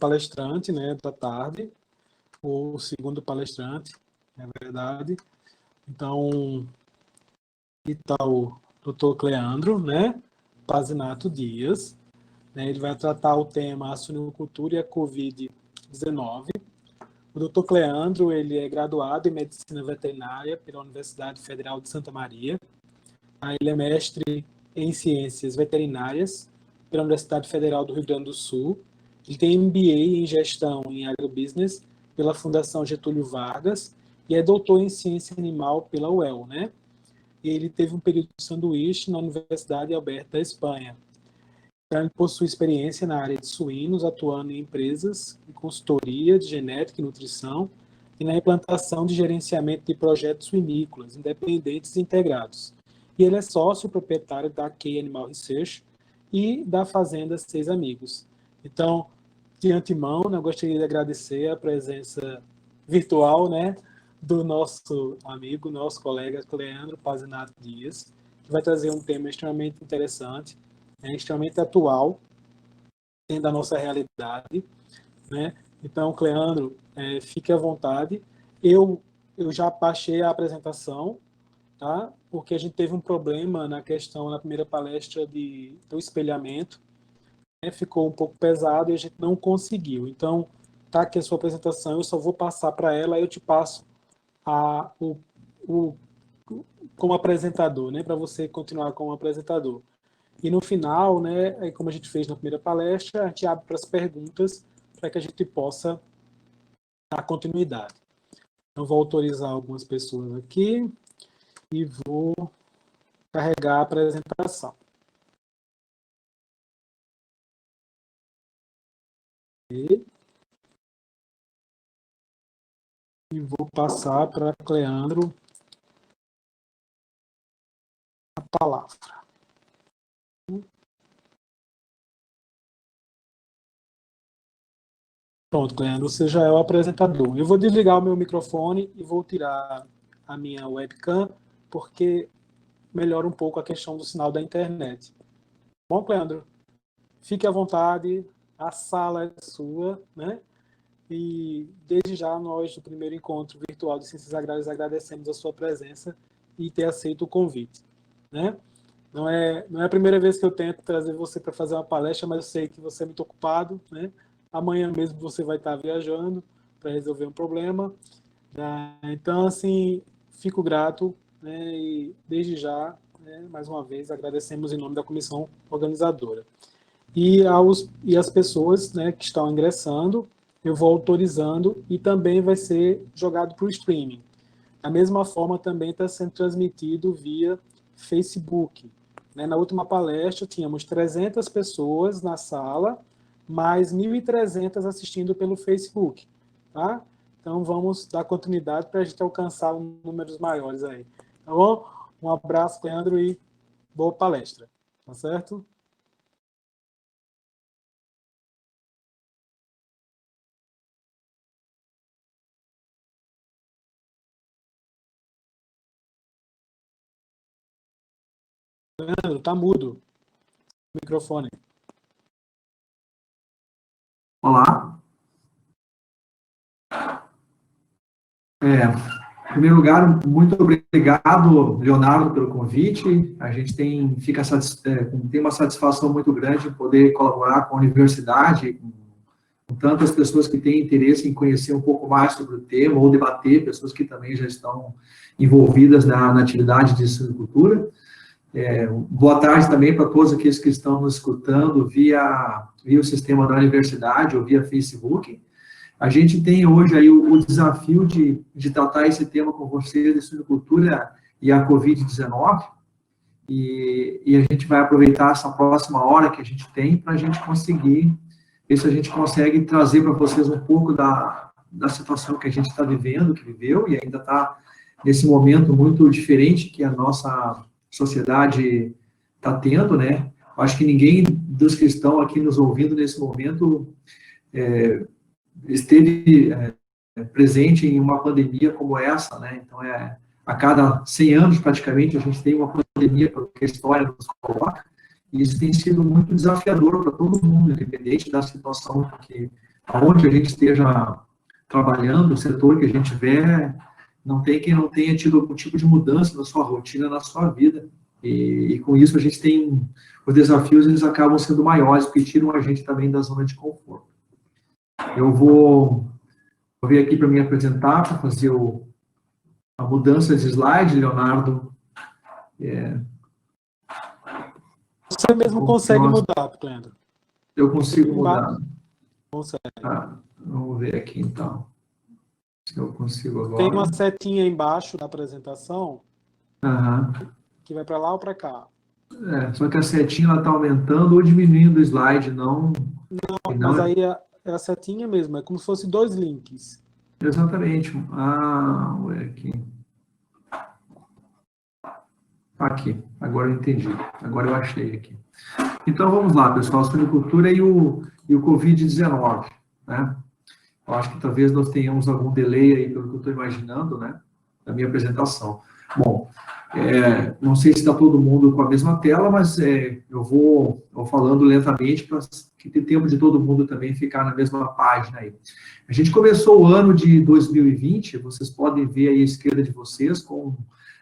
palestrante, né, da tarde, o segundo palestrante, é verdade. Então, está o Dr. Cleandro, né, Pazinato Dias, né, ele vai tratar o tema a suinocultura e a Covid-19. O Dr. Cleandro, ele é graduado em Medicina Veterinária pela Universidade Federal de Santa Maria. Ele é mestre em Ciências Veterinárias pela Universidade Federal do Rio Grande do Sul. Ele tem MBA em Gestão em Agrobusiness pela Fundação Getúlio Vargas e é doutor em Ciência Animal pela UEL, né? E ele teve um período de sanduíche na Universidade Alberta da Espanha. Então, ele possui experiência na área de suínos, atuando em empresas de consultoria de genética e nutrição e na implantação de gerenciamento de projetos suinícolas, independentes e integrados. E ele é sócio proprietário da Key Animal Research e da Fazenda Seis Amigos. Então, de antemão, eu gostaria de agradecer a presença virtual, né, do nosso amigo, nosso colega Cleandro Pazinato Dias, que vai trazer um tema extremamente interessante, extremamente atual, dentro da nossa realidade, né? Então, Cleandro, fique à vontade. Eu já baixei a apresentação, tá? Porque a gente teve um problema na questão, na primeira palestra do espelhamento, né? Ficou um pouco pesado e a gente não conseguiu. Então, tá aqui a sua apresentação, eu só vou passar para ela, aí eu te passo como apresentador, né? Para você continuar como apresentador. E no final, né, como a gente fez na primeira palestra, a gente abre para as perguntas para que a gente possa dar continuidade. Então, vou autorizar algumas pessoas aqui e vou carregar a apresentação. E vou passar para Cleandro a palavra. Pronto, Cleandro, você já é o apresentador. Eu vou desligar o meu microfone e vou tirar a minha webcam, porque melhora um pouco a questão do sinal da internet. Bom, Cleandro, fique à vontade, a sala é sua, né? E desde já nós, do primeiro encontro virtual de Ciências Agrárias, agradecemos a sua presença e ter aceito o convite, né? Não é a primeira vez que eu tento trazer você para fazer uma palestra, mas eu sei que você é muito ocupado, né? Amanhã mesmo você vai estar viajando para resolver um problema. Então, assim, fico grato, né? E desde já, né, mais uma vez, agradecemos em nome da comissão organizadora. E as pessoas, né, que estão ingressando, eu vou autorizando e também vai ser jogado para o streaming. Da mesma forma, também está sendo transmitido via Facebook. Né? Na última palestra, tínhamos 300 pessoas na sala, mais 1.300 assistindo pelo Facebook. Tá? Então, vamos dar continuidade para a gente alcançar números maiores aí. Tá bom? Um abraço, Leandro, e boa palestra. Tá certo? Leandro, tá mudo o microfone. Olá. Em primeiro lugar, muito obrigado, Leonardo, pelo convite. A gente tem uma satisfação muito grande em poder colaborar com a universidade, com tantas pessoas que têm interesse em conhecer um pouco mais sobre o tema, ou debater, pessoas que também já estão envolvidas na atividade de suinocultura. Boa tarde também para todos aqueles que estão nos escutando via o sistema da universidade ou via Facebook. A gente tem hoje aí o desafio de tratar esse tema com vocês, de suinocultura e a Covid-19, e a gente vai aproveitar essa próxima hora que a gente tem para a gente conseguir, ver se a gente consegue trazer para vocês um pouco da situação que a gente está vivendo, que viveu, e ainda está nesse momento muito diferente que a nossa sociedade está tendo, né? Acho que ninguém dos que estão aqui nos ouvindo nesse momento esteve presente em uma pandemia como essa, né? Então, a cada 100 anos, praticamente, a gente tem uma pandemia que a história nos coloca, e isso tem sido muito desafiador para todo mundo, independente da situação aonde a gente esteja trabalhando, o setor que a gente tiver, não tem quem não tenha tido algum tipo de mudança na sua rotina, na sua vida. E com isso a gente tem, os desafios eles acabam sendo maiores, porque tiram a gente também da zona de conforto. Eu vou vir aqui para me apresentar, para fazer a mudança de slide, Leonardo. Você mesmo consegue mudar, Cleandro? Eu consigo mudar. Consegue. Vamos ver aqui, então. Se eu consigo agora. Tem uma setinha embaixo da apresentação, que vai para lá ou para cá. Só que a setinha está aumentando ou diminuindo o slide, não... Mas aí é a setinha mesmo, é como se fosse 2 links. Exatamente. Vou ver aqui. Aqui, agora eu entendi. Agora eu achei aqui. Então vamos lá, pessoal, suinocultura e o Covid-19, né? Eu acho que talvez nós tenhamos algum delay aí, pelo que eu estou imaginando, né, da minha apresentação. Bom, não sei se está todo mundo com a mesma tela, mas eu vou falando lentamente para que tenha tempo de todo mundo também ficar na mesma página aí. A gente começou o ano de 2020, vocês podem ver aí à esquerda de vocês, com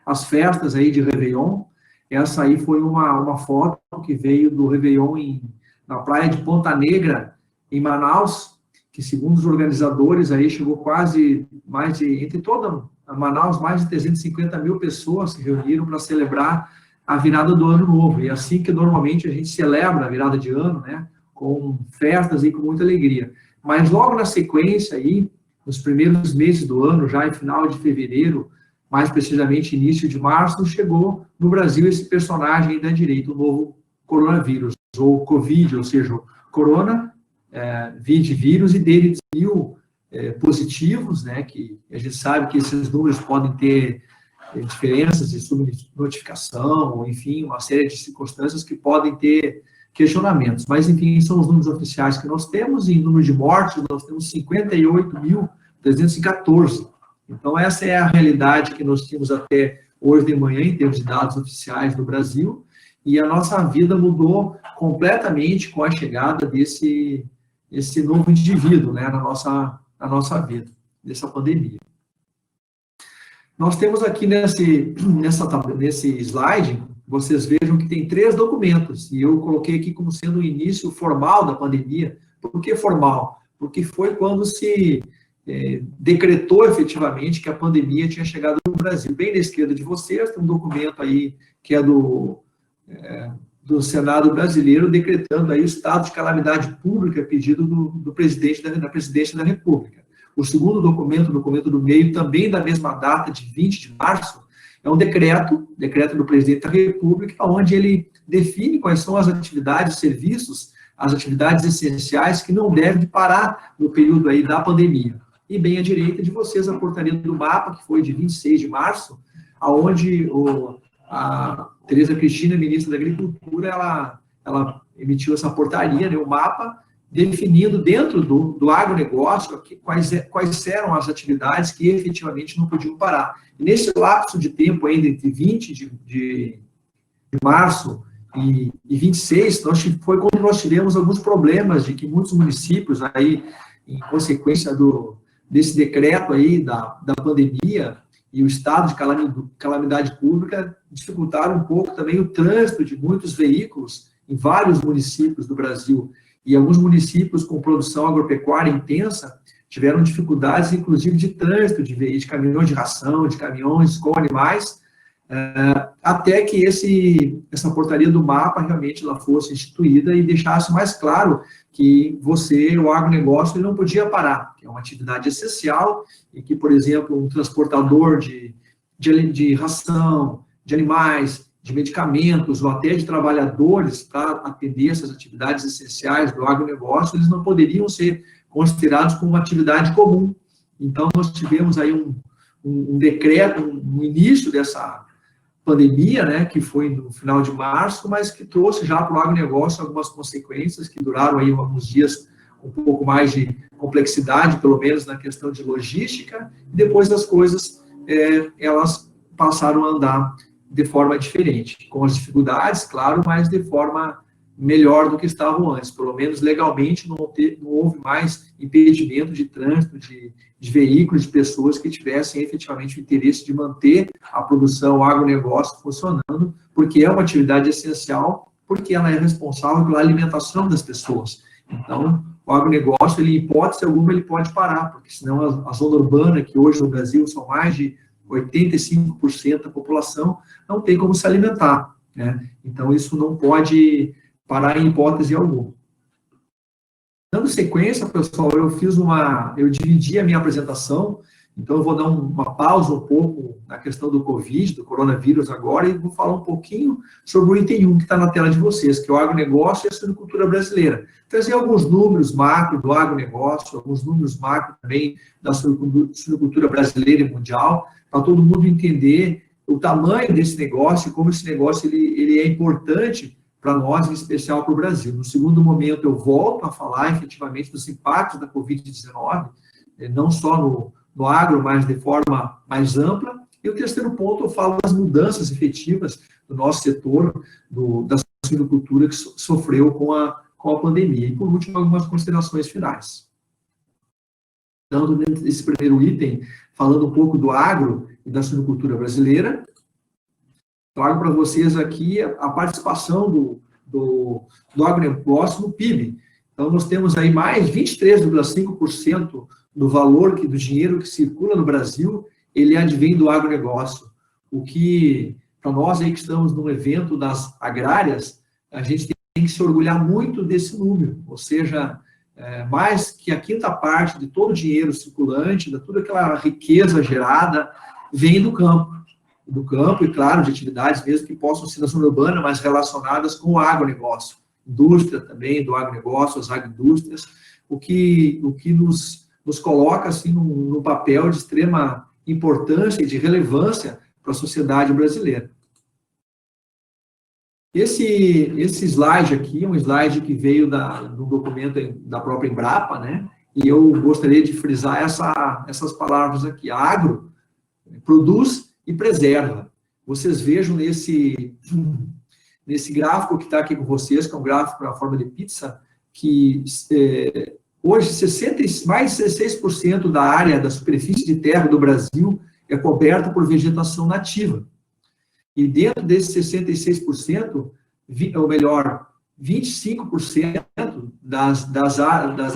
as festas aí de Réveillon. Essa aí foi uma foto que veio do Réveillon na praia de Ponta Negra, em Manaus, que segundo os organizadores aí chegou quase entre toda Manaus, mais de 350 mil pessoas se reuniram para celebrar a virada do ano novo. E é assim que normalmente a gente celebra a virada de ano, né, com festas e com muita alegria. Mas logo na sequência aí, nos primeiros meses do ano, já em final de fevereiro, mais precisamente início de março, chegou no Brasil esse personagem aí da direita, o novo coronavírus, ou Covid, ou seja, o corona, vírus, e dele 1000 positivos, né, que a gente sabe que esses números podem ter diferenças de subnotificação, ou enfim, uma série de circunstâncias que podem ter questionamentos, mas enfim, são os números oficiais que nós temos, e em número de mortes nós temos 58.314. Então essa é a realidade que nós tínhamos até hoje de manhã, em termos de dados oficiais do Brasil, e a nossa vida mudou completamente com a chegada desse novo indivíduo, né, na nossa vida, dessa pandemia. Nós temos aqui nesse slide, vocês vejam que tem 3 documentos, e eu coloquei aqui como sendo o início formal da pandemia. Por que formal? Porque foi quando se decretou efetivamente que a pandemia tinha chegado no Brasil. Bem na esquerda de vocês, tem um documento aí que é do Senado brasileiro, decretando aí o estado de calamidade pública, pedido da presidente da República. O segundo documento do meio, também da mesma data, de 20 de março, é um decreto do presidente da República, onde ele define quais são as atividades, serviços, as atividades essenciais que não devem parar no período aí da pandemia. E bem à direita de vocês, a portaria do MAPA, que foi de 26 de março, onde a Tereza Cristina, ministra da Agricultura, ela emitiu essa portaria, né, o MAPA, definindo dentro do agronegócio quais eram as atividades que efetivamente não podiam parar. E nesse lapso de tempo ainda entre 20 de março e 26, foi quando nós tivemos alguns problemas de que muitos municípios, aí, em consequência desse decreto aí da pandemia e o estado de calamidade pública, dificultaram um pouco também o trânsito de muitos veículos em vários municípios do Brasil. E alguns municípios com produção agropecuária intensa tiveram dificuldades, inclusive, de trânsito, de caminhões de ração, de caminhões com animais, até que essa portaria do MAPA realmente ela fosse instituída e deixasse mais claro que o agronegócio, ele não podia parar, que é uma atividade essencial, e que, por exemplo, um transportador de ração, de animais, de medicamentos, ou até de trabalhadores para atender essas atividades essenciais do agronegócio, eles não poderiam ser considerados como uma atividade comum. Então, nós tivemos aí um decreto, um início dessa pandemia, né, que foi no final de março, mas que trouxe já para o agronegócio algumas consequências que duraram aí alguns dias, um pouco mais de complexidade, pelo menos na questão de logística, e depois as coisas, elas passaram a andar de forma diferente, com as dificuldades, claro, mas de forma melhor do que estavam antes. Pelo menos legalmente não houve mais impedimento de trânsito de veículos, de pessoas que tivessem efetivamente o interesse de manter a produção, o agronegócio funcionando, porque é uma atividade essencial, porque ela é responsável pela alimentação das pessoas. Então, o agronegócio, ele, em hipótese alguma, ele pode parar, porque senão a zona urbana, que hoje no Brasil são mais de 85% da população, não tem como se alimentar, né? Então, isso não pode parar em hipótese alguma. Dando sequência, pessoal, eu dividi a minha apresentação, então eu vou dar uma pausa um pouco na questão do Covid, do coronavírus agora, e vou falar um pouquinho sobre o item 1 que está na tela de vocês, que é o agronegócio e a suinocultura brasileira. Trazer alguns números macro do agronegócio, alguns números macro também da suinocultura brasileira e mundial, para todo mundo entender o tamanho desse negócio e como esse negócio ele é importante para nós, em especial para o Brasil. No segundo momento, eu volto a falar efetivamente dos impactos da Covid-19, não só no agro, mas de forma mais ampla. E o terceiro ponto, eu falo das mudanças efetivas do nosso setor, da suinocultura, que sofreu com a pandemia. E, por último, algumas considerações finais. Então, dentro desse primeiro item, falando um pouco do agro e da suinocultura brasileira, trago para vocês aqui a participação do agronegócio no PIB. Então, nós temos aí mais 23,5% do valor, do dinheiro que circula no Brasil, ele advém do agronegócio. O que, para nós aí que estamos no evento das agrárias, a gente tem que se orgulhar muito desse número, ou seja, mais que a quinta parte de todo o dinheiro circulante, de toda aquela riqueza gerada, vem do campo e, claro, de atividades mesmo que possam ser na zona urbana, mas relacionadas com o agronegócio. Indústria também, do agronegócio, as agroindústrias, o que nos coloca, assim, no papel de extrema importância e de relevância para a sociedade brasileira. Esse slide aqui é um slide que veio do documento da própria Embrapa, né? E eu gostaria de frisar essas palavras aqui. Agro produz e preserva. Vocês vejam nesse gráfico que está aqui com vocês, que é um gráfico na forma de pizza, que hoje mais de 16% da área da superfície de terra do Brasil é coberta por vegetação nativa. E dentro desses 66%, ou melhor, 25% das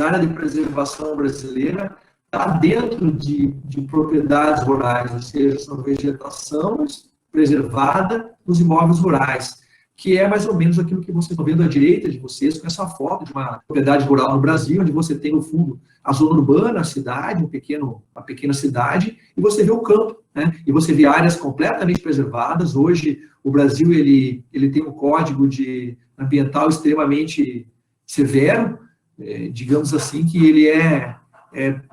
áreas de preservação brasileira está dentro de propriedades rurais, ou seja, são vegetação preservada nos imóveis rurais, que é mais ou menos aquilo que vocês estão vendo à direita de vocês, com essa foto de uma propriedade rural no Brasil, onde você tem, no fundo, a zona urbana, a cidade, uma pequena cidade, e você vê o campo, né? E você vê áreas completamente preservadas. Hoje, o Brasil ele tem um código ambiental extremamente severo, digamos assim, que ele é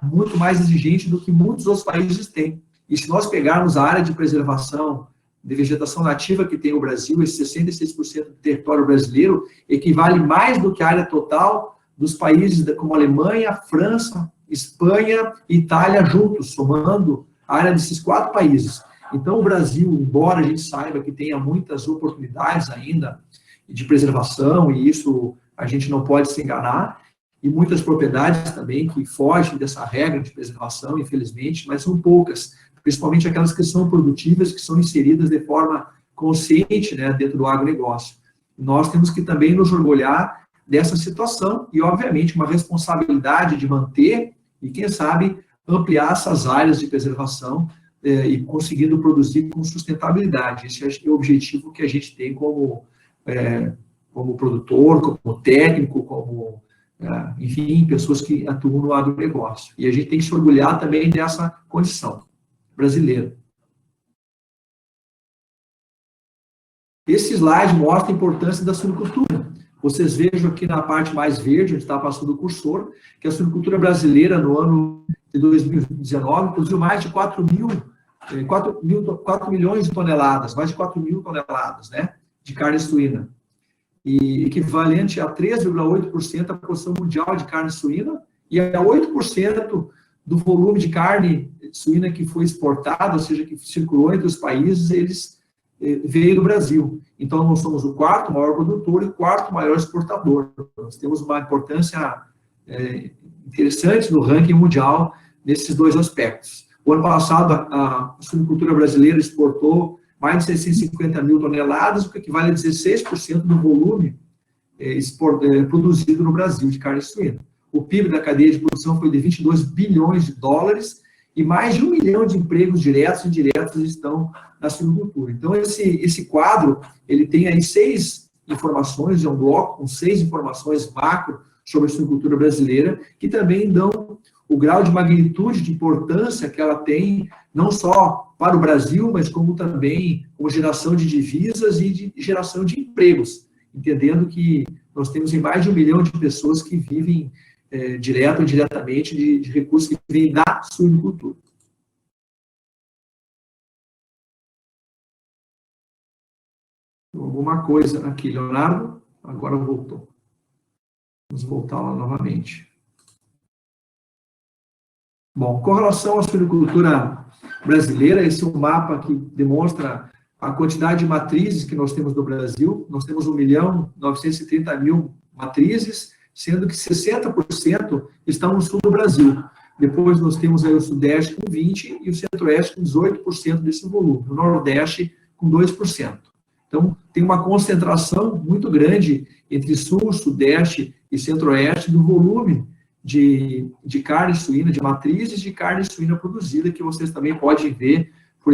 muito mais exigente do que muitos outros países têm. E se nós pegarmos a área de preservação de vegetação nativa que tem o Brasil, esse 66% do território brasileiro, equivale mais do que a área total dos países como Alemanha, França, Espanha e Itália juntos, somando a área desses 4 países. Então, o Brasil, embora a gente saiba que tenha muitas oportunidades ainda de preservação, e isso a gente não pode se enganar, e muitas propriedades também que fogem dessa regra de preservação, infelizmente, mas são poucas, principalmente aquelas que são produtivas, que são inseridas de forma consciente, né, dentro do agronegócio. Nós temos que também nos orgulhar dessa situação e, obviamente, uma responsabilidade de manter e, quem sabe, ampliar essas áreas de preservação e conseguindo produzir com sustentabilidade. Esse é o objetivo que a gente tem como produtor, como técnico, como, enfim, pessoas que atuam no agronegócio. E a gente tem que se orgulhar também dessa condição brasileira. Esse slide mostra a importância da suinocultura. Vocês vejam aqui na parte mais verde, onde está passando o cursor, que a suinocultura brasileira, no ano de 2019, produziu mais de 4 milhões de toneladas, mais de 4 mil toneladas, né, de carne suína, e equivalente a 3,8% da produção mundial de carne suína e a 8% do volume de carne suína que foi exportado, ou seja, que circulou entre os países, eles veio do Brasil. Então, nós somos o quarto maior produtor e o quarto maior exportador. Nós temos uma importância interessante no ranking mundial nesses dois aspectos. O ano passado, a suinocultura brasileira exportou mais de 650 mil toneladas, o que equivale a 16% do volume produzido no Brasil de carne suína. O PIB da cadeia de produção foi de 22 bilhões de dólares e mais de 1 milhão de empregos diretos e indiretos estão na suinocultura. Então, esse quadro, ele tem aí 6 informações, é um bloco com 6 informações macro sobre a suinocultura brasileira, que também dão o grau de magnitude, de importância que ela tem, não só para o Brasil, mas como também como geração de divisas e de geração de empregos, entendendo que nós temos mais de 1 milhão de pessoas que vivem direto ou indiretamente de recursos que vêm da suinocultura. Alguma coisa aqui, Leonardo? Agora voltou. Vamos voltar lá novamente. Bom, com relação à suinocultura brasileira, esse é um mapa que demonstra a quantidade de matrizes que nós temos no Brasil. Nós temos 1.930.000 matrizes, sendo que 60% estão no sul do Brasil. Depois nós temos aí o Sudeste com 20% e o Centro-Oeste com 18% desse volume. O Nordeste com 2%. Então, tem uma concentração muito grande entre Sul, Sudeste e Centro-Oeste do volume de carne suína, de matrizes de carne suína produzida, que vocês também podem ver por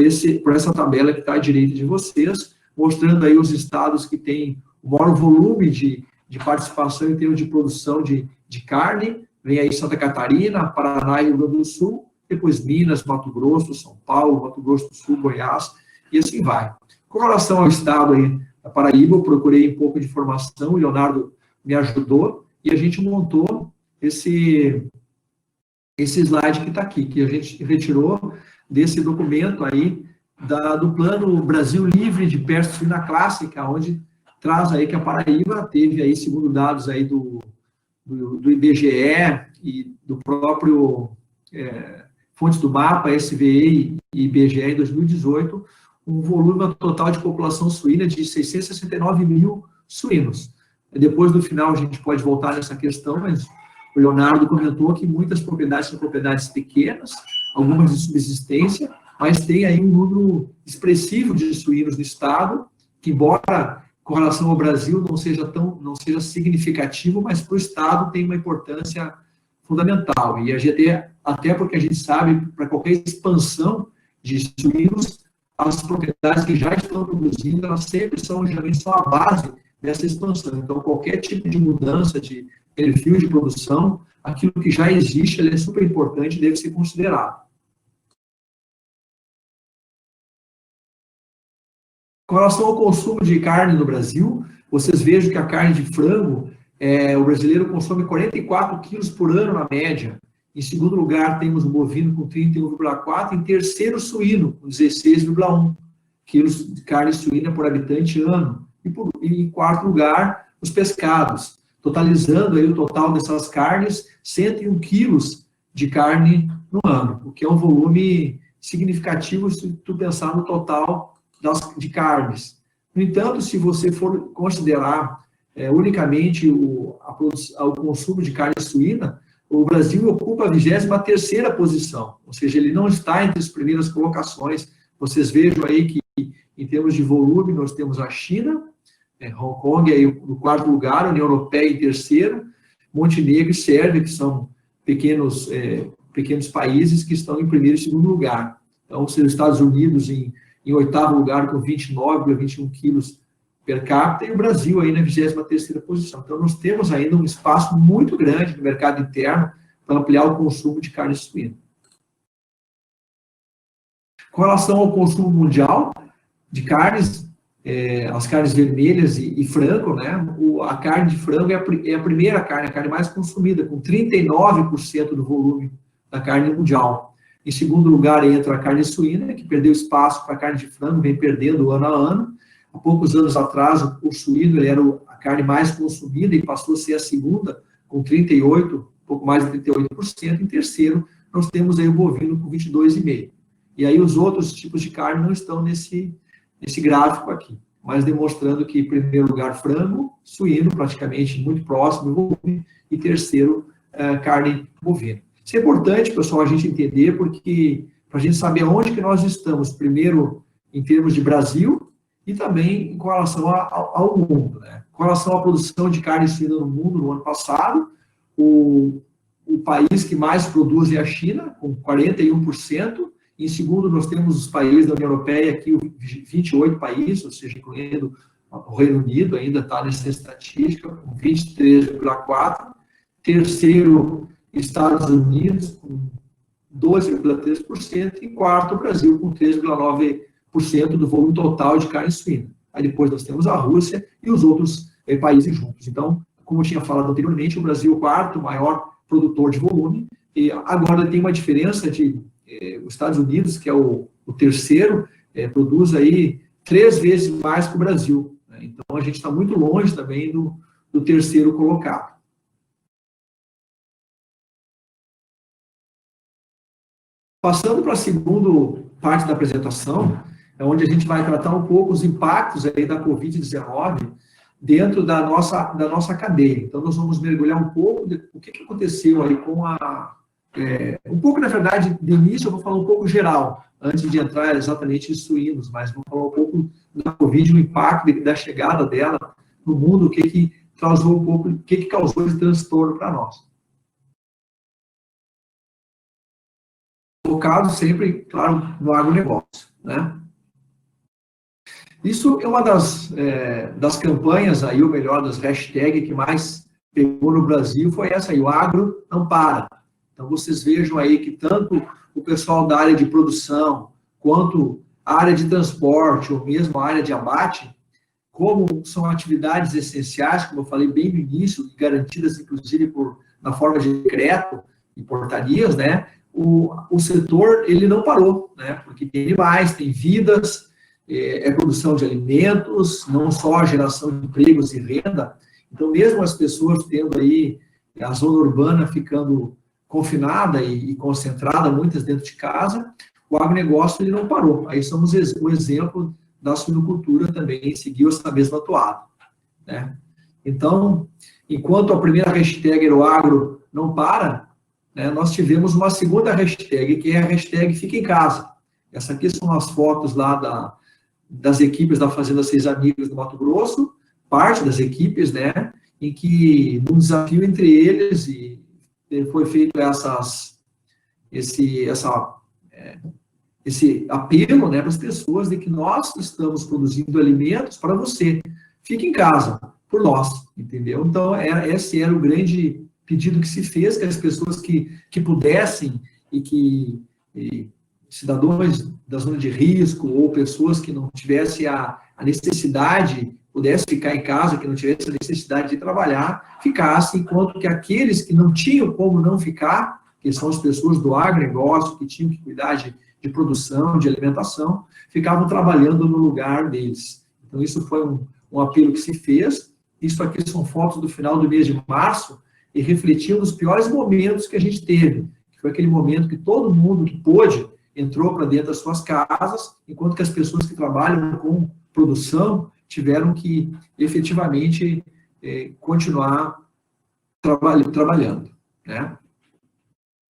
essa tabela que está à direita de vocês, mostrando aí os estados que têm o maior volume de participação em termos de produção de carne. Vem aí Santa Catarina, Paraná e Rio Grande do Sul, depois Minas, Mato Grosso, São Paulo, Mato Grosso do Sul, Goiás, e assim vai. Com relação ao estado aí da Paraíba, eu procurei um pouco de informação, o Leonardo me ajudou, e a gente montou esse slide que está aqui, que a gente retirou desse documento aí, do Plano Brasil Livre de Peste Suína Clássica, onde traz aí que a Paraíba teve aí, segundo dados aí do IBGE e do próprio fontes do mapa, SVE e IBGE em 2018, um volume total de população suína de 669 mil suínos. Depois, no final, a gente pode voltar nessa questão, mas o Leonardo comentou que muitas propriedades são propriedades pequenas, algumas de subsistência, mas tem aí um número expressivo de suínos no estado, que, embora com relação ao Brasil não seja significativo, mas para o estado tem uma importância fundamental. E a gente, até porque a gente sabe, para qualquer expansão de suínos, as propriedades que já estão produzindo, elas sempre são a base dessa expansão. Então, qualquer tipo de mudança de perfil de produção, aquilo que já existe, ele é super importante e deve ser considerado. Com relação ao consumo de carne no Brasil, vocês vejam que a carne de frango, o brasileiro consome 44 quilos por ano na média. Em segundo lugar, temos o bovino com 31,4, em terceiro, suíno, com 16,1 quilos de carne suína por habitante ano. E em quarto lugar, os pescados, totalizando aí o total dessas carnes, 101 quilos de carne no ano, o que é um volume significativo se tu pensar no total de carnes. No entanto, se você for considerar unicamente o consumo de carne suína, o Brasil ocupa a 23ª posição, ou seja, ele não está entre as primeiras colocações. Vocês vejam aí que, em termos de volume, nós temos a China, Hong Kong aí no quarto lugar, a União Europeia em terceiro, Montenegro e Sérvia, que são pequenos países que estão em primeiro e segundo lugar. Então, os Estados Unidos em oitavo lugar, com 29,21 quilos per capita, e o Brasil aí na 23ª posição. Então, nós temos ainda um espaço muito grande no mercado interno para ampliar o consumo de carne suína. Com relação ao consumo mundial de carnes, as carnes vermelhas e frango, né? A carne de frango é a primeira carne, a carne mais consumida, com 39% do volume da carne mundial. Em segundo lugar, entra a carne suína, que perdeu espaço para a carne de frango, vem perdendo ano a ano. Há poucos anos atrás, o suíno ele era a carne mais consumida e passou a ser a segunda, com 38%, pouco mais de 38%. Em terceiro, nós temos aí o bovino com 22,5%. E aí os outros tipos de carne não estão nesse esse gráfico aqui, mas demonstrando que, em primeiro lugar, frango, suíno, praticamente muito próximo do volume, e terceiro, carne bovina. Isso é importante, pessoal, a gente entender, porque para a gente saber onde que nós estamos, primeiro, em termos de Brasil, e também com relação ao mundo, né? Com relação à produção de carne suína no mundo, no ano passado, o país que mais produz é a China, com 41%. Em segundo, nós temos os países da União Europeia, aqui 28 países, ou seja, incluindo o Reino Unido, ainda está nessa estatística, com 23,4%. Terceiro, Estados Unidos, com 12,3%. E quarto, o Brasil, com 3,9% do volume total de carne suína. Aí depois nós temos a Rússia e os outros países juntos. Então, como eu tinha falado anteriormente, o Brasil é o quarto maior produtor de volume, e agora tem uma diferença de os Estados Unidos, que é o terceiro, produz aí 3 vezes mais que o Brasil, né? Então, a gente está muito longe também do terceiro colocado. Passando para a segunda parte da apresentação, é onde a gente vai tratar um pouco os impactos aí da Covid-19 dentro da nossa cadeia. Então, nós vamos mergulhar um pouco o que aconteceu aí com um pouco, na verdade, de início eu vou falar um pouco geral, antes de entrar exatamente em suínos, mas vou falar um pouco da Covid, o impacto da chegada dela no mundo, o que causou esse transtorno para nós. Focado sempre, claro, no agronegócio, né? Isso é uma das campanhas aí, ou melhor, das hashtags que mais pegou no Brasil, foi essa aí, o agro não para. Então, vocês vejam aí que tanto o pessoal da área de produção, quanto a área de transporte, ou mesmo a área de abate, como são atividades essenciais, como eu falei bem no início, garantidas, inclusive, na forma de decreto e portarias, né? O setor, ele não parou, né? Porque tem animais, tem vidas, produção de alimentos, não só a geração de empregos e renda. Então, mesmo as pessoas tendo aí a zona urbana ficando confinada e concentrada, muitas dentro de casa, o agronegócio ele não parou. Aí somos o exemplo da suinocultura também seguiu essa mesma toada, né? Então, enquanto a primeira hashtag era o agro não para, né, nós tivemos uma segunda hashtag, que é a hashtag Fica em Casa. Essa aqui são as fotos lá das equipes da Fazenda Seis Amigos do Mato Grosso, parte das equipes, né, em que, num desafio entre eles, e foi feito esse apelo, né, para as pessoas de que nós estamos produzindo alimentos para você. Fique em casa, por nós, entendeu? Então, esse era o grande pedido que se fez, que as pessoas que pudessem cidadãos da zona de risco ou pessoas que não tivessem a necessidade, pudessem ficar em casa, que não tivessem a necessidade de trabalhar, ficassem, enquanto que aqueles que não tinham como não ficar, que são as pessoas do agronegócio, que tinham que cuidar de produção, de alimentação, ficavam trabalhando no lugar deles. Então, isso foi um apelo que se fez. Isso aqui são fotos do final do mês de março, e refletiam os piores momentos que a gente teve, que foi aquele momento que todo mundo que pôde entrou para dentro das suas casas, enquanto que as pessoas que trabalham com produção tiveram que efetivamente continuar trabalhando, né?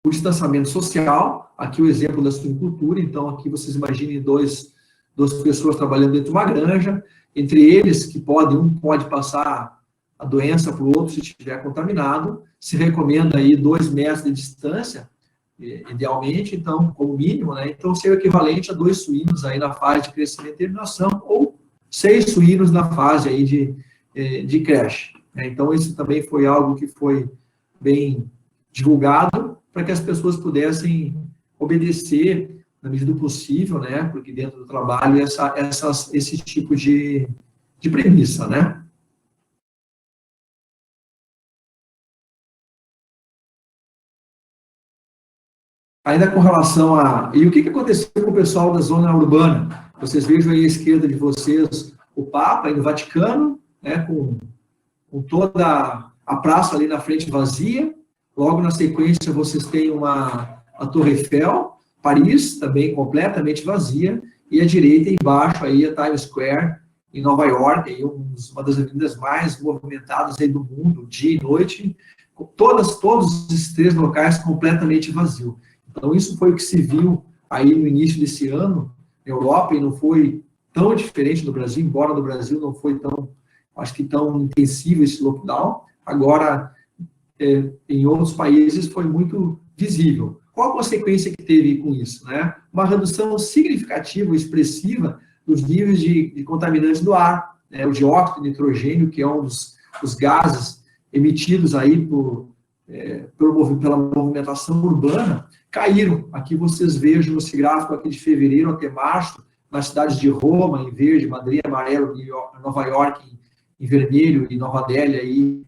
O distanciamento social, aqui o exemplo da suinocultura, então aqui vocês imaginem duas pessoas trabalhando dentro de uma granja, entre eles que um pode passar a doença para o outro se estiver contaminado, se recomenda aí 2 metros de distância, idealmente, então, como mínimo, né? Então, seria o equivalente a 2 suínos aí na fase de crescimento e terminação, ou 6 suínos na fase aí de creche, né? Então, isso também foi algo que foi bem divulgado, para que as pessoas pudessem obedecer na medida do possível, né? Porque dentro do trabalho, esse tipo de premissa, né? Ainda com relação E o que aconteceu com o pessoal da zona urbana? Vocês vejam aí à esquerda de vocês o Papa aí no Vaticano, né, com toda a praça ali na frente vazia. Logo na sequência vocês têm a Torre Eiffel, Paris, também completamente vazia. e à direita, embaixo, aí, a Times Square, em Nova York, aí, uma das avenidas mais movimentadas aí do mundo, dia e noite, todos esses 3 locais completamente vazios. Então, isso foi o que se viu aí no início desse ano, na Europa, e não foi tão diferente do Brasil, embora no Brasil não foi tão, acho que tão intensivo esse lockdown. Agora, em outros países foi muito visível. Qual a consequência que teve com isso, né? Uma redução significativa, expressiva, dos níveis de contaminantes do ar, né? O dióxido de nitrogênio, que é um dos gases emitidos aí pela movimentação urbana, caíram. Aqui vocês vejam esse gráfico aqui de fevereiro até março, nas cidades de Roma, em verde, Madrid, amarelo, Nova York, em vermelho, e Nova Delhi, aí,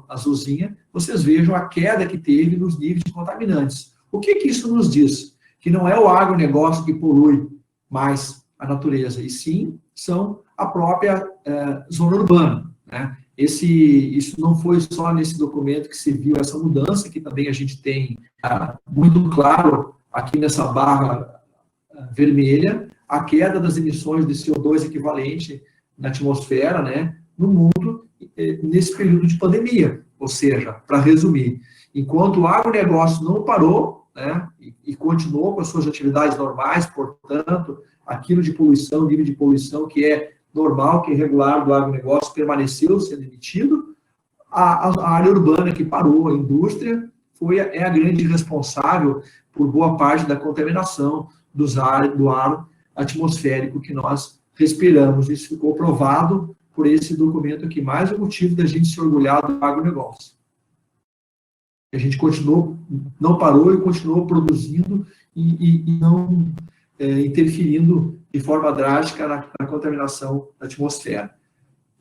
azulzinha, vocês vejam a queda que teve nos níveis de contaminantes. O que isso nos diz? Que não é o agronegócio que polui mais a natureza, e sim são a própria zona urbana, né? Isso não foi só nesse documento que se viu essa mudança, que também a gente tem muito claro aqui nessa barra vermelha, a queda das emissões de CO2 equivalente na atmosfera, né, no mundo, nesse período de pandemia. Ou seja, para resumir, enquanto o agronegócio não parou, né, e continuou com as suas atividades normais, portanto, aquilo de poluição, nível de poluição que é normal, que é regular do agronegócio, permaneceu sendo emitido, a área urbana que parou, a indústria, é a grande responsável por boa parte da contaminação do ar atmosférico que nós respiramos. Isso ficou provado por esse documento aqui, mais um motivo da gente se orgulhar do agronegócio. A gente não parou e continuou produzindo e não interferindo de forma drástica na contaminação da atmosfera.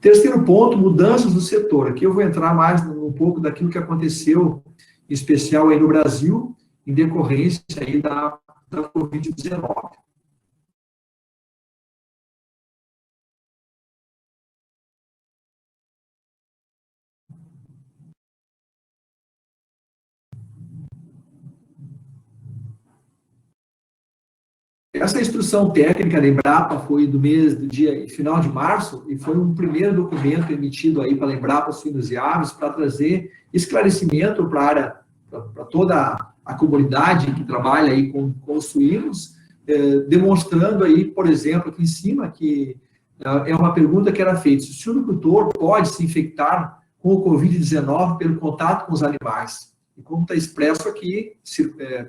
Terceiro ponto, mudanças no setor. Aqui eu vou entrar mais um pouco daquilo que aconteceu, em especial aí no Brasil, em decorrência aí da Covid-19. Essa instrução técnica da Embrapa foi do final de março, e foi um primeiro documento emitido aí pela Embrapa Suínos e Aves para trazer esclarecimento para toda a comunidade que trabalha aí com os suínos, demonstrando aí, por exemplo, aqui em cima, que é uma pergunta que era feita: se o suinocultor pode se infectar com o Covid-19 pelo contato com os animais? E como está expresso aqui,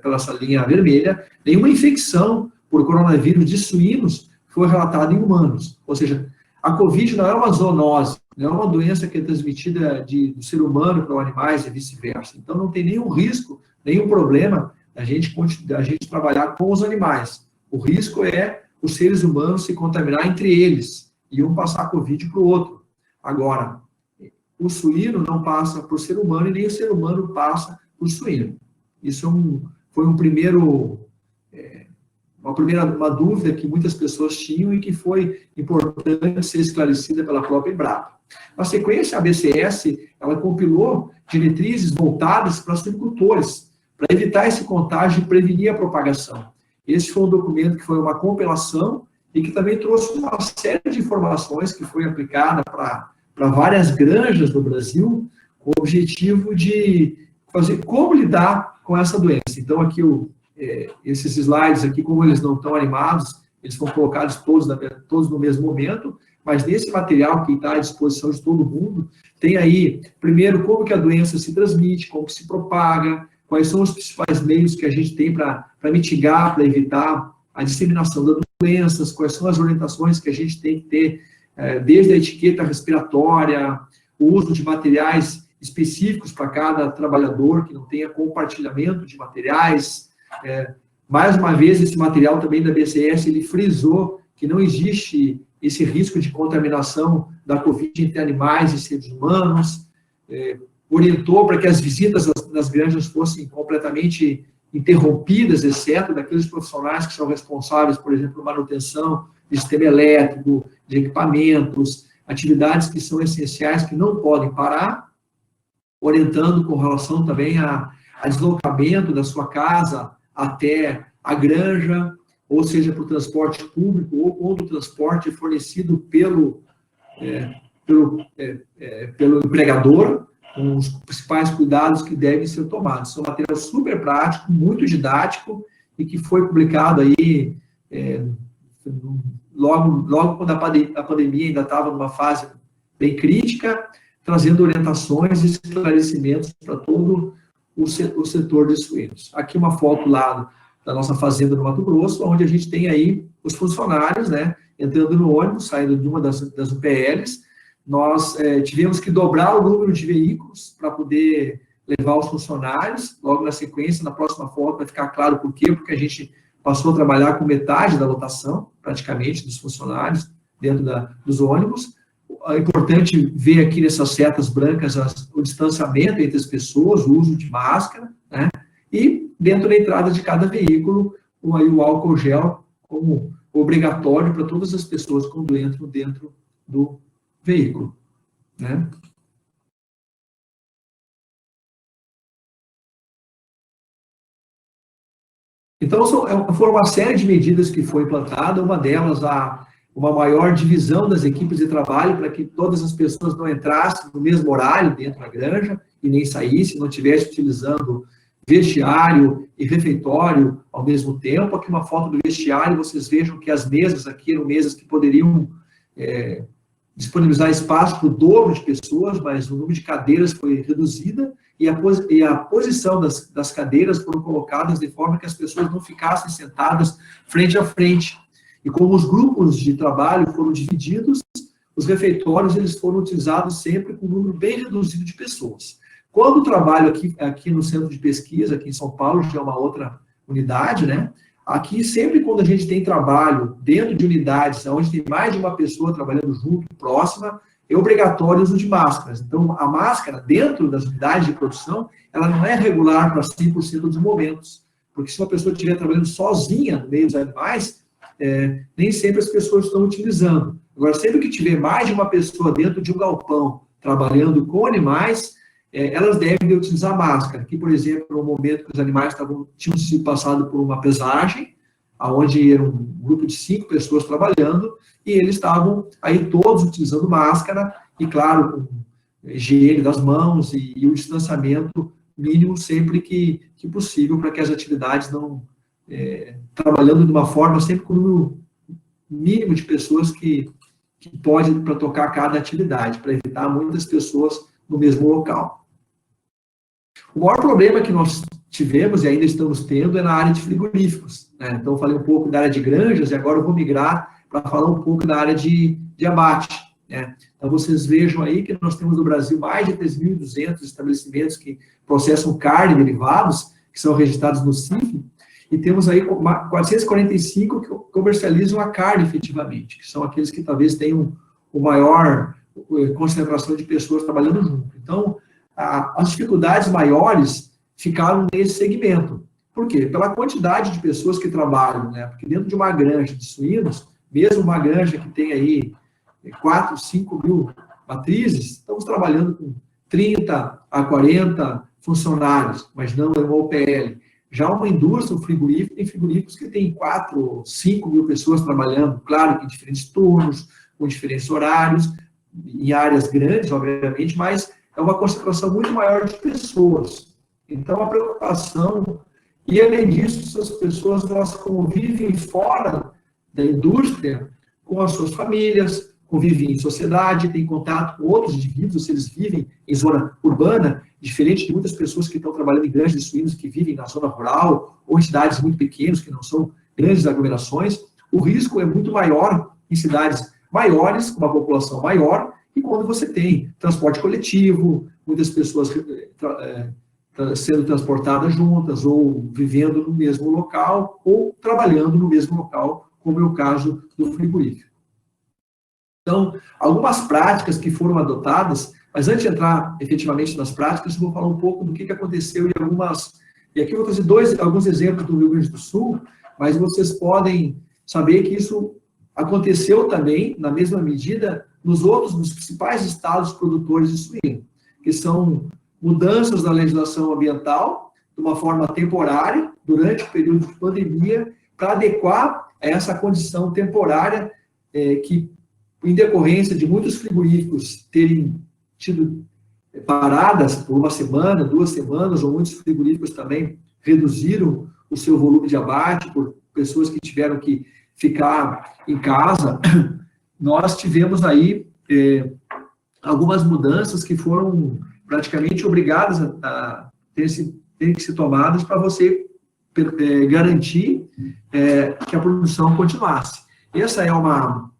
pela essa linha vermelha, nenhuma infecção por coronavírus de suínos foi relatada em humanos. Ou seja, a Covid não é uma zoonose, não é uma doença que é transmitida do ser humano para os animais e vice-versa. Então, não tem nenhum risco, nenhum problema da gente trabalhar com os animais. O risco é os seres humanos se contaminar entre eles e um passar a Covid para o outro. Agora, o suíno não passa por ser humano e nem o ser humano passa por suíno. Isso foi uma dúvida que muitas pessoas tinham e que foi importante ser esclarecida pela própria Embrapa. Na sequência, a BCS, ela compilou diretrizes voltadas para os suinocultores, para evitar esse contágio e prevenir a propagação. Esse foi um documento que foi uma compilação e que também trouxe uma série de informações que foi aplicada para várias granjas do Brasil, com o objetivo de fazer como lidar com essa doença. Então, aqui esses slides aqui, como eles não estão animados, eles foram colocados todos no mesmo momento, mas nesse material que está à disposição de todo mundo, tem aí, primeiro, como que a doença se transmite, como que se propaga, quais são os principais meios que a gente tem para mitigar, para evitar a disseminação das doenças, quais são as orientações que a gente tem que ter, desde a etiqueta respiratória, o uso de materiais específicos para cada trabalhador, que não tenha compartilhamento de materiais. Mais uma vez, esse material também da BCS, ele frisou que não existe esse risco de contaminação da Covid entre animais e seres humanos, orientou para que as visitas nas granjas fossem completamente interrompidas, exceto daqueles profissionais que são responsáveis, por exemplo, por manutenção de sistema elétrico, de equipamentos, atividades que são essenciais, que não podem parar, orientando com relação também a deslocamento da sua casa até a granja, ou seja, para o transporte público, ou quando o transporte é fornecido pelo empregador, com os principais cuidados que devem ser tomados. São material super prático, muito didático, e que foi publicado aí logo quando a pandemia ainda estava numa fase bem crítica, trazendo orientações e esclarecimentos para todo o setor de suínos. Aqui uma foto lá da nossa fazenda no Mato Grosso, onde a gente tem aí os funcionários, né, entrando no ônibus, saindo de uma das UPLs. Nós tivemos que dobrar o número de veículos para poder levar os funcionários. Logo na sequência, na próxima foto, vai ficar claro por quê, porque a gente passou a trabalhar com metade da lotação, praticamente, dos funcionários dentro dos ônibus. É importante ver aqui nessas setas brancas o distanciamento entre as pessoas, o uso de máscara, né? E dentro da entrada de cada veículo, o álcool gel como obrigatório para todas as pessoas quando entram dentro do veículo, né? Então, foram uma série de medidas que foi implantada, uma delas, uma maior divisão das equipes de trabalho, para que todas as pessoas não entrassem no mesmo horário dentro da granja e nem saíssem, não estivessem utilizando vestiário e refeitório ao mesmo tempo. Aqui uma foto do vestiário, vocês vejam que as mesas aqui eram mesas que poderiam disponibilizar espaço para o dobro de pessoas, mas o número de cadeiras foi reduzida e a posição das cadeiras foram colocadas de forma que as pessoas não ficassem sentadas frente a frente. E como os grupos de trabalho foram divididos, os refeitórios eles foram utilizados sempre com um número bem reduzido de pessoas. Quando o trabalho aqui no centro de pesquisa, aqui em São Paulo, já é uma outra unidade, né? Aqui, sempre quando a gente tem trabalho dentro de unidades, onde tem mais de uma pessoa trabalhando junto, próxima, é obrigatório o uso de máscaras. Então, a máscara, dentro das unidades de produção, ela não é regular para 100% dos momentos. Porque se uma pessoa estiver trabalhando sozinha no meio dos animais, nem sempre as pessoas estão utilizando. Agora, sempre que tiver mais de uma pessoa dentro de um galpão trabalhando com animais, elas devem utilizar máscara. Aqui, por exemplo, no momento que os animais tinham sido passados por uma pesagem, onde era um grupo de 5 pessoas trabalhando, e eles estavam aí todos utilizando máscara, e claro, com higiene das mãos e o distanciamento mínimo sempre que possível, para que as atividades não... trabalhando de uma forma sempre com o número mínimo de pessoas que pode para tocar cada atividade, para evitar muitas pessoas no mesmo local. O maior problema que nós tivemos e ainda estamos tendo é na área de frigoríficos, né? Então, eu falei um pouco da área de granjas e agora eu vou migrar para falar um pouco da área de abate, né? Então, vocês vejam aí que nós temos no Brasil mais de 3.200 estabelecimentos que processam carne e derivados, que são registrados no CIF, e temos aí 445 que comercializam a carne efetivamente, que são aqueles que talvez tenham o maior concentração de pessoas trabalhando junto. Então, as dificuldades maiores ficaram nesse segmento. Por quê? Pela quantidade de pessoas que trabalham, né? Porque dentro de uma granja de suínos, mesmo uma granja que tem aí 4, 5 mil matrizes, estamos trabalhando com 30 a 40 funcionários, mas não é uma OPL. Já uma indústria, um frigorífico, tem frigoríficos que tem 4, 5 mil pessoas trabalhando, claro que em diferentes turnos, com diferentes horários, em áreas grandes, obviamente, mas é uma concentração muito maior de pessoas. Então, a preocupação, e além disso, essas pessoas elas convivem fora da indústria com as suas famílias, convivem em sociedade, têm contato com outros indivíduos, se eles vivem em zona urbana, diferente de muitas pessoas que estão trabalhando em granjas de suínos, que vivem na zona rural, ou em cidades muito pequenas, que não são grandes aglomerações, o risco é muito maior em cidades maiores, com uma população maior, e quando você tem transporte coletivo, muitas pessoas sendo transportadas juntas, ou vivendo no mesmo local, ou trabalhando no mesmo local, como é o caso do frigorífico. Então, algumas práticas que foram adotadas, mas antes de entrar efetivamente nas práticas, eu vou falar um pouco do que aconteceu em algumas... E aqui eu vou trazer alguns exemplos do Rio Grande do Sul, mas vocês podem saber que isso aconteceu também, na mesma medida, nos principais estados produtores de suíno, que são mudanças na legislação ambiental, de uma forma temporária, durante o período de pandemia, para adequar a essa condição temporária que, em decorrência de muitos frigoríficos terem tido paradas por uma semana, 2 semanas, ou muitos frigoríficos também reduziram o seu volume de abate por pessoas que tiveram que ficar em casa, nós tivemos aí algumas mudanças que foram praticamente obrigadas a ter que ser tomadas para você garantir que a produção continuasse. Essa é uma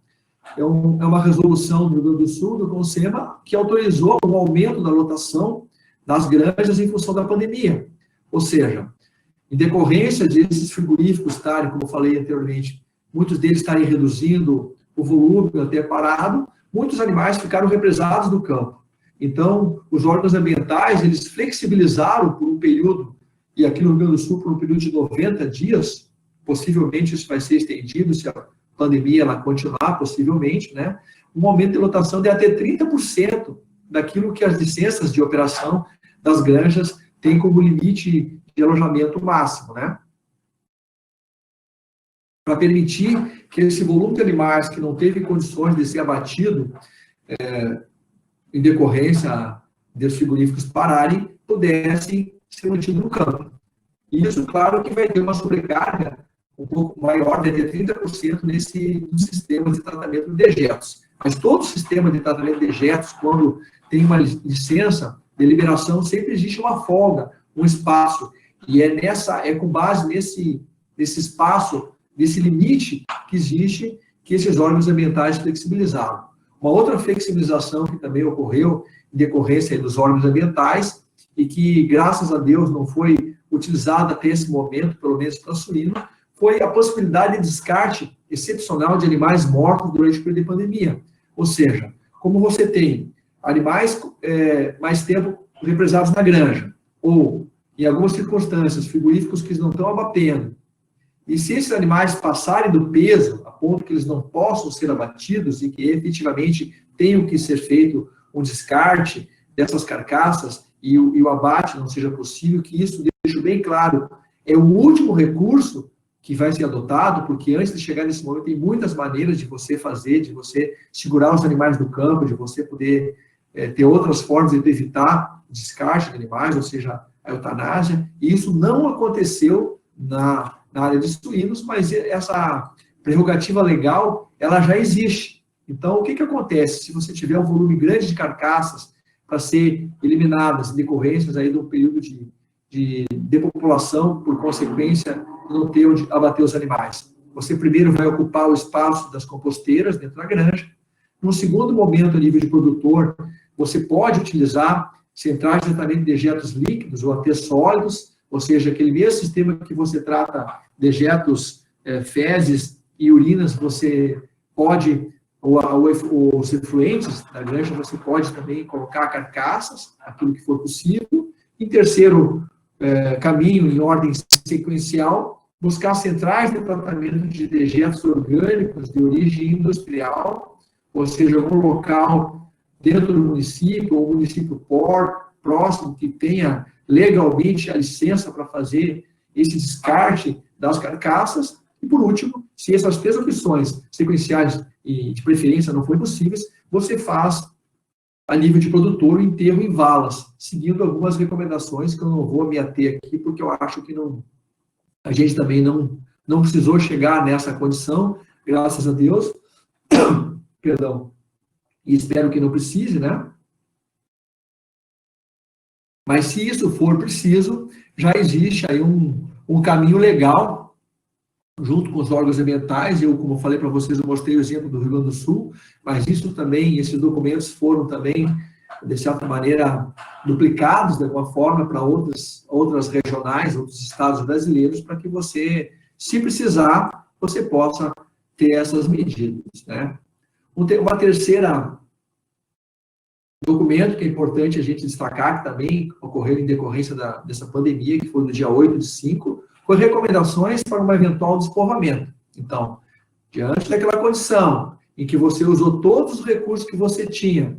resolução do Rio Grande do Sul, do CONSEMA, que autorizou o aumento da lotação das granjas em função da pandemia. Ou seja, em decorrência desses frigoríficos estarem, como eu falei anteriormente, muitos deles estarem reduzindo o volume até parado, muitos animais ficaram represados do campo. Então, os órgãos ambientais, eles flexibilizaram por um período, e aqui no Rio Grande do Sul, por um período de 90 dias, possivelmente isso vai ser estendido, se a pandemia ela continuar, possivelmente, né? Um aumento de lotação de até 30% daquilo que as licenças de operação das granjas têm como limite de alojamento máximo, né? Para permitir que esse volume de animais que não teve condições de ser abatido em decorrência dos frigoríficos pararem, pudesse ser mantido no campo. Isso, claro, que vai ter uma sobrecarga um pouco maior, de 30% no sistema de tratamento de dejetos. Mas todo sistema de tratamento de dejetos, quando tem uma licença de liberação, sempre existe uma folga, um espaço. E é com base nesse espaço, nesse limite que existe, que esses órgãos ambientais flexibilizaram. Uma outra flexibilização que também ocorreu em decorrência dos órgãos ambientais e que, graças a Deus, não foi utilizada até esse momento, pelo menos para suíno, foi a possibilidade de descarte excepcional de animais mortos durante o período de pandemia. Ou seja, como você tem animais mais tempo represados na granja, ou, em algumas circunstâncias, frigoríficos que não estão abatendo, e se esses animais passarem do peso, a ponto que eles não possam ser abatidos e que efetivamente tenham que ser feito um descarte dessas carcaças e o abate não seja possível, que isso, deixo bem claro, é o último recurso que vai ser adotado, porque antes de chegar nesse momento tem muitas maneiras de você fazer, de você segurar os animais do campo, de você poder ter outras formas de evitar o descarte de animais, ou seja, a eutanásia, e isso não aconteceu na área de suínos, mas essa prerrogativa legal, ela já existe. Então, o que acontece? Se você tiver um volume grande de carcaças para ser eliminadas em decorrências aí do período de depopulação, por consequência, não ter onde abater os animais. Você primeiro vai ocupar o espaço das composteiras dentro da granja. Num segundo momento, a nível de produtor, você pode utilizar centrais de tratamento de dejetos líquidos ou até sólidos, ou seja, aquele mesmo sistema que você trata dejetos, fezes e urinas, você pode, ou os efluentes da granja, você pode também colocar carcaças, aquilo que for possível. Em terceiro caminho, em ordem sequencial, buscar centrais de tratamento de dejetos orgânicos de origem industrial, ou seja, algum local dentro do município, ou município próximo, que tenha legalmente a licença para fazer esse descarte das carcaças. E, por último, se essas 3 opções sequenciais e de preferência não forem possíveis, você faz, a nível de produtor, o enterro em valas, seguindo algumas recomendações que eu não vou me ater aqui, porque eu acho que a gente também não precisou chegar nessa condição, graças a Deus, perdão, e espero que não precise, né? Mas se isso for preciso, já existe aí um caminho legal, junto com os órgãos ambientais. Eu, como falei para vocês, eu mostrei o exemplo do Rio Grande do Sul, mas isso também, esses documentos foram também, de certa maneira, duplicados de alguma forma para outras regionais, outros estados brasileiros, para que você, se precisar, você possa ter essas medidas, né? Uma terceira documento que é importante a gente destacar, que também ocorreu em decorrência dessa pandemia, que foi no dia 8/5, foi recomendações para um eventual despovoamento. Então, diante daquela condição em que você usou todos os recursos que você tinha,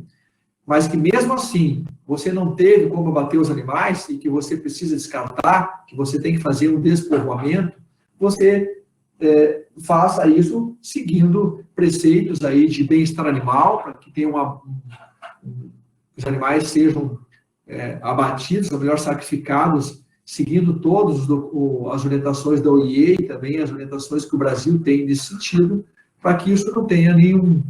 mas que mesmo assim você não teve como abater os animais e que você precisa descartar, que você tem que fazer um despovoamento, você faça isso seguindo preceitos aí de bem-estar animal, para que tenha os animais sejam abatidos, ou melhor, sacrificados, seguindo todas as orientações da OIE e também as orientações que o Brasil tem nesse sentido, para que isso não tenha nenhum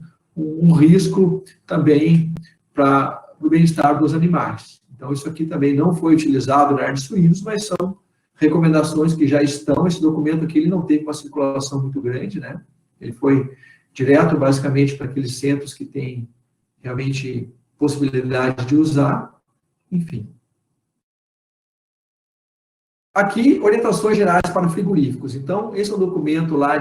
risco também para o bem-estar dos animais. Então, isso aqui também não foi utilizado na área de suínos, mas são recomendações que já estão. Esse documento aqui ele não teve uma circulação muito grande, né? Ele foi direto, basicamente, para aqueles centros que têm realmente possibilidade de usar. Enfim. Aqui, orientações gerais para frigoríficos. Então, esse é um documento lá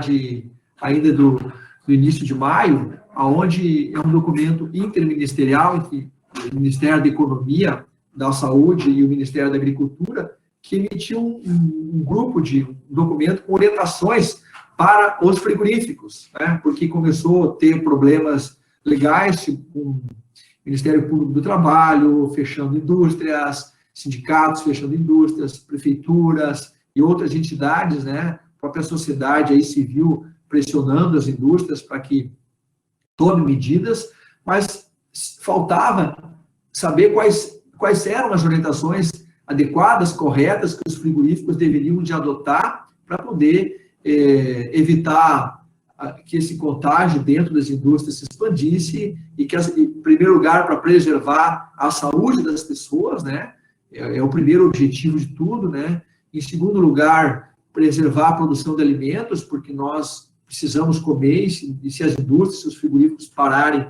ainda do início de maio, onde é um documento interministerial entre o Ministério da Economia, da Saúde e o Ministério da Agricultura, que emitiu um documento com orientações para os frigoríficos, né? Porque começou a ter problemas legais com o Ministério Público do Trabalho, fechando indústrias, sindicatos fechando indústrias, prefeituras e outras entidades, né? A própria sociedade aí civil pressionando as indústrias para que tome medidas, mas faltava saber quais eram as orientações adequadas, corretas, que os frigoríficos deveriam de adotar para poder evitar que esse contágio dentro das indústrias se expandisse e que, em primeiro lugar, para preservar a saúde das pessoas, né? É o primeiro objetivo de tudo, né? Em segundo lugar, preservar a produção de alimentos, porque nós precisamos comer, e se as indústrias, se os frigoríficos pararem,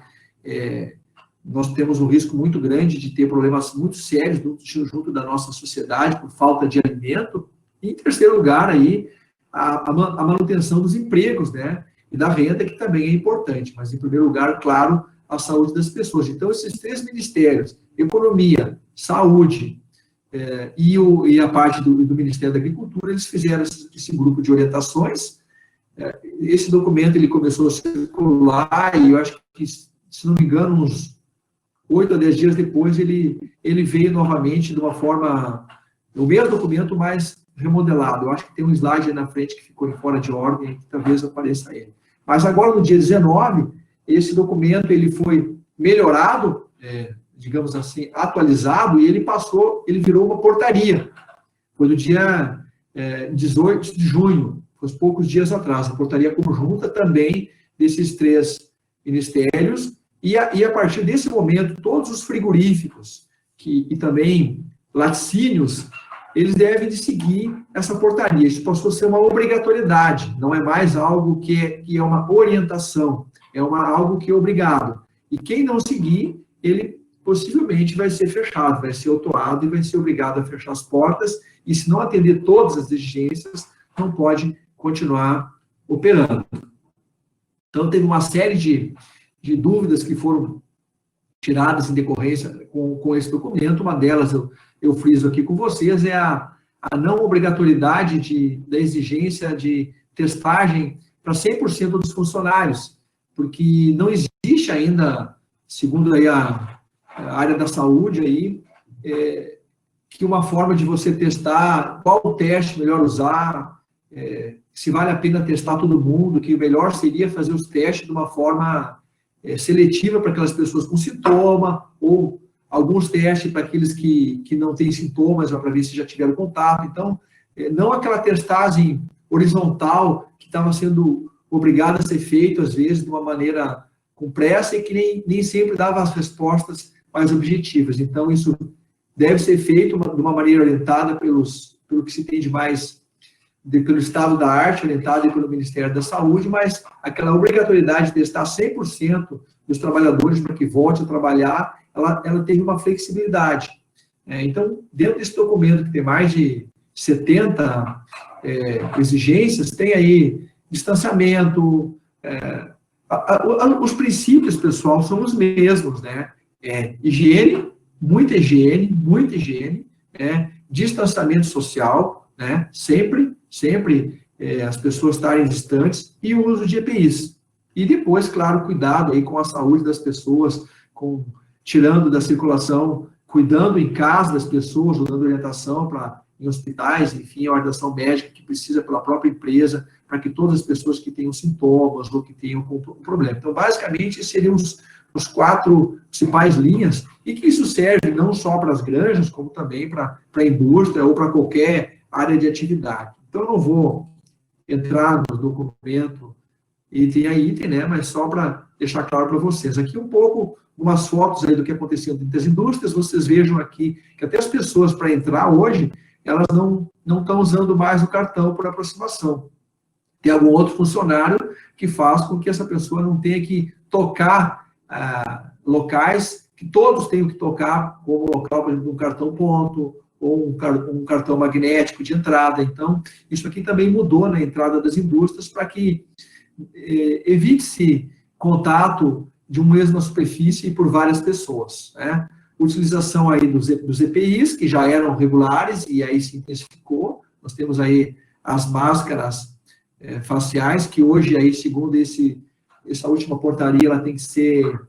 nós temos um risco muito grande de ter problemas muito sérios junto da nossa sociedade por falta de alimento. E, em terceiro lugar, aí, a manutenção dos empregos, né? E da renda, que também é importante. Mas, em primeiro lugar, claro, a saúde das pessoas. Então, esses três ministérios, Economia, Saúde e a parte do Ministério da Agricultura, eles fizeram esse grupo de orientações. Esse documento ele começou a circular e eu acho que, se não me engano, uns 8 a 10 dias depois, ele veio novamente de uma forma, o mesmo documento, mas remodelado. Eu acho que tem um slide aí na frente que ficou fora de ordem, que talvez apareça ele. Mas agora, no dia 19, esse documento ele foi melhorado, digamos assim, atualizado, e ele virou uma portaria. Foi no dia 18 de junho, foi poucos dias atrás, a portaria conjunta também desses três ministérios, e a partir desse momento, todos os frigoríficos e também laticínios, eles devem de seguir essa portaria. Isso passou a ser uma obrigatoriedade, não é mais algo que é uma orientação, algo que é obrigado. E quem não seguir, ele possivelmente vai ser fechado, vai ser autuado e vai ser obrigado a fechar as portas, e se não atender todas as exigências, não pode continuar operando. Então, teve uma série de dúvidas que foram tiradas em decorrência com esse documento. Uma delas, eu friso aqui com vocês, é a não obrigatoriedade da exigência de testagem para 100% dos funcionários, porque não existe ainda, segundo aí a área da saúde, aí, que uma forma de você testar qual o teste melhor usar, se vale a pena testar todo mundo, que o melhor seria fazer os testes de uma forma seletiva para aquelas pessoas com sintoma, ou alguns testes para aqueles que não têm sintomas, para ver se já tiveram contato. Então, não aquela testagem horizontal que estava sendo obrigada a ser feita, às vezes, de uma maneira com pressa e que nem sempre dava as respostas mais objetivas. Então, isso deve ser feito de uma maneira orientada pelo que se tem de mais, pelo estado da arte, orientado pelo Ministério da Saúde, mas aquela obrigatoriedade de testar 100% dos trabalhadores para que volte a trabalhar, ela teve uma flexibilidade. Então, dentro desse documento, que tem mais de 70 exigências, tem aí distanciamento, os princípios, pessoal, são os mesmos, né? Higiene, muita higiene, distanciamento social, né? Sempre as pessoas estarem distantes, e o uso de EPIs. E depois, claro, cuidado aí com a saúde das pessoas, tirando da circulação, cuidando em casa das pessoas, dando orientação em hospitais, enfim, a orientação médica que precisa pela própria empresa, para que todas as pessoas que tenham sintomas ou que tenham um problema. Então, basicamente, esses seriam os 4 principais linhas, e que isso serve não só para as granjas, como também para a indústria ou para qualquer área de atividade. Então, eu não vou entrar no documento item a item, né, mas só para deixar claro para vocês. Aqui um pouco, umas fotos aí do que aconteceu dentro das indústrias, vocês vejam aqui que até as pessoas para entrar hoje, elas não estão usando mais o cartão por aproximação. Tem algum outro funcionário que faz com que essa pessoa não tenha que tocar locais que todos tenham que tocar, como local, por exemplo, um cartão ponto, ou um cartão magnético de entrada. Então, isso aqui também mudou na entrada das indústrias para que evite-se contato de uma mesma superfície por várias pessoas, né? Utilização aí dos EPIs, que já eram regulares, e aí se intensificou. Nós temos aí as máscaras faciais, que hoje, aí, segundo essa última portaria, ela tem que ser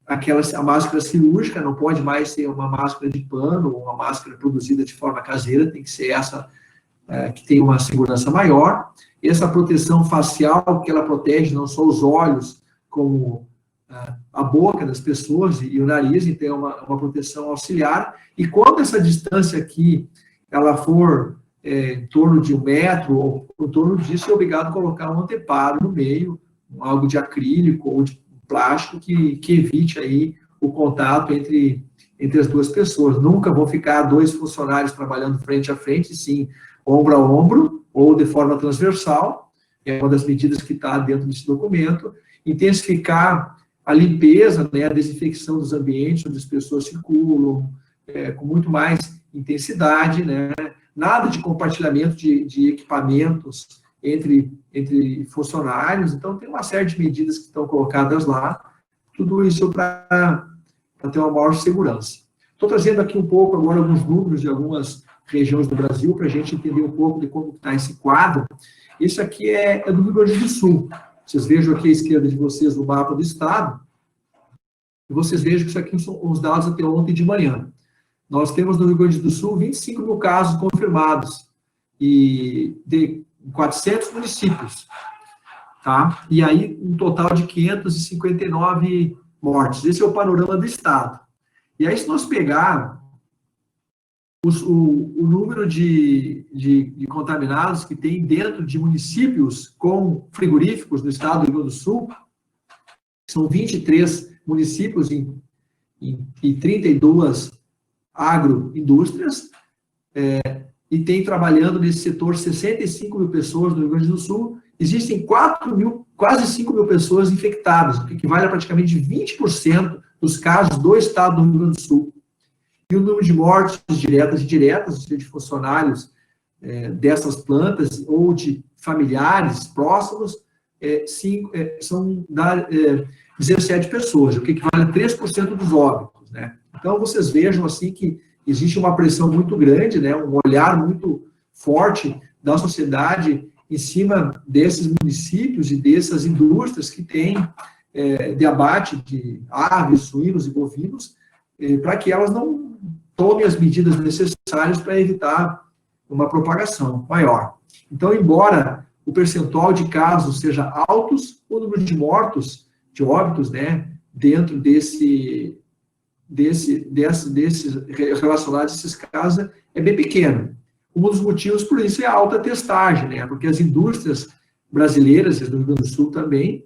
a máscara cirúrgica, não pode mais ser uma máscara de pano, ou uma máscara produzida de forma caseira, tem que ser essa que tem uma segurança maior. Essa proteção facial, que ela protege não só os olhos, como a boca das pessoas e o nariz, então é uma proteção auxiliar. E quando essa distância aqui, ela for em torno de 1 metro, ou em torno disso, é obrigado a colocar um anteparo no meio, algo de acrílico ou de plástico, que evite aí o contato entre as duas pessoas. Nunca vão ficar 2 funcionários trabalhando frente a frente, sim, ombro a ombro, ou de forma transversal, é uma das medidas que está dentro desse documento. Intensificar a limpeza, né, a desinfecção dos ambientes onde as pessoas circulam, com muito mais intensidade, né? Nada de compartilhamento de equipamentos entre funcionários. Então, tem uma série de medidas que estão colocadas lá, tudo isso para ter uma maior segurança. Estou trazendo aqui um pouco agora alguns números de algumas regiões do Brasil, para a gente entender um pouco de como está esse quadro. Isso aqui é do Rio Grande do Sul. Vocês vejam aqui à esquerda de vocês o mapa do estado, e vocês vejam que isso aqui são os dados até ontem de manhã. Nós temos no Rio Grande do Sul 25 mil casos confirmados, e de 400 municípios, tá? E aí um total de 559 mortes. Esse é o panorama do estado. E aí, se nós pegar o número de contaminados que tem dentro de municípios com frigoríficos no estado do Rio Grande do Sul, são 23 municípios e 32 agroindústrias, e tem trabalhando nesse setor 65 mil pessoas no Rio Grande do Sul. Existem 4 mil, quase 5 mil pessoas infectadas, o que equivale a praticamente 20% dos casos do estado do Rio Grande do Sul. E o número de mortes diretas e indiretas, ou seja, de funcionários dessas plantas ou de familiares próximos, são 17 pessoas, o que equivale a 3% dos óbitos, né? Então, vocês vejam assim que existe uma pressão muito grande, né, um olhar muito forte da sociedade em cima desses municípios e dessas indústrias que têm de abate de aves, suínos e bovinos, para que elas não tomem as medidas necessárias para evitar uma propagação maior. Então, embora o percentual de casos seja altos, o número de mortos, de óbitos, né, dentro desses relacionados a esses casos é bem pequeno. Um dos motivos por isso é a alta testagem, né, porque as indústrias brasileiras, e do Rio Grande do Sul também,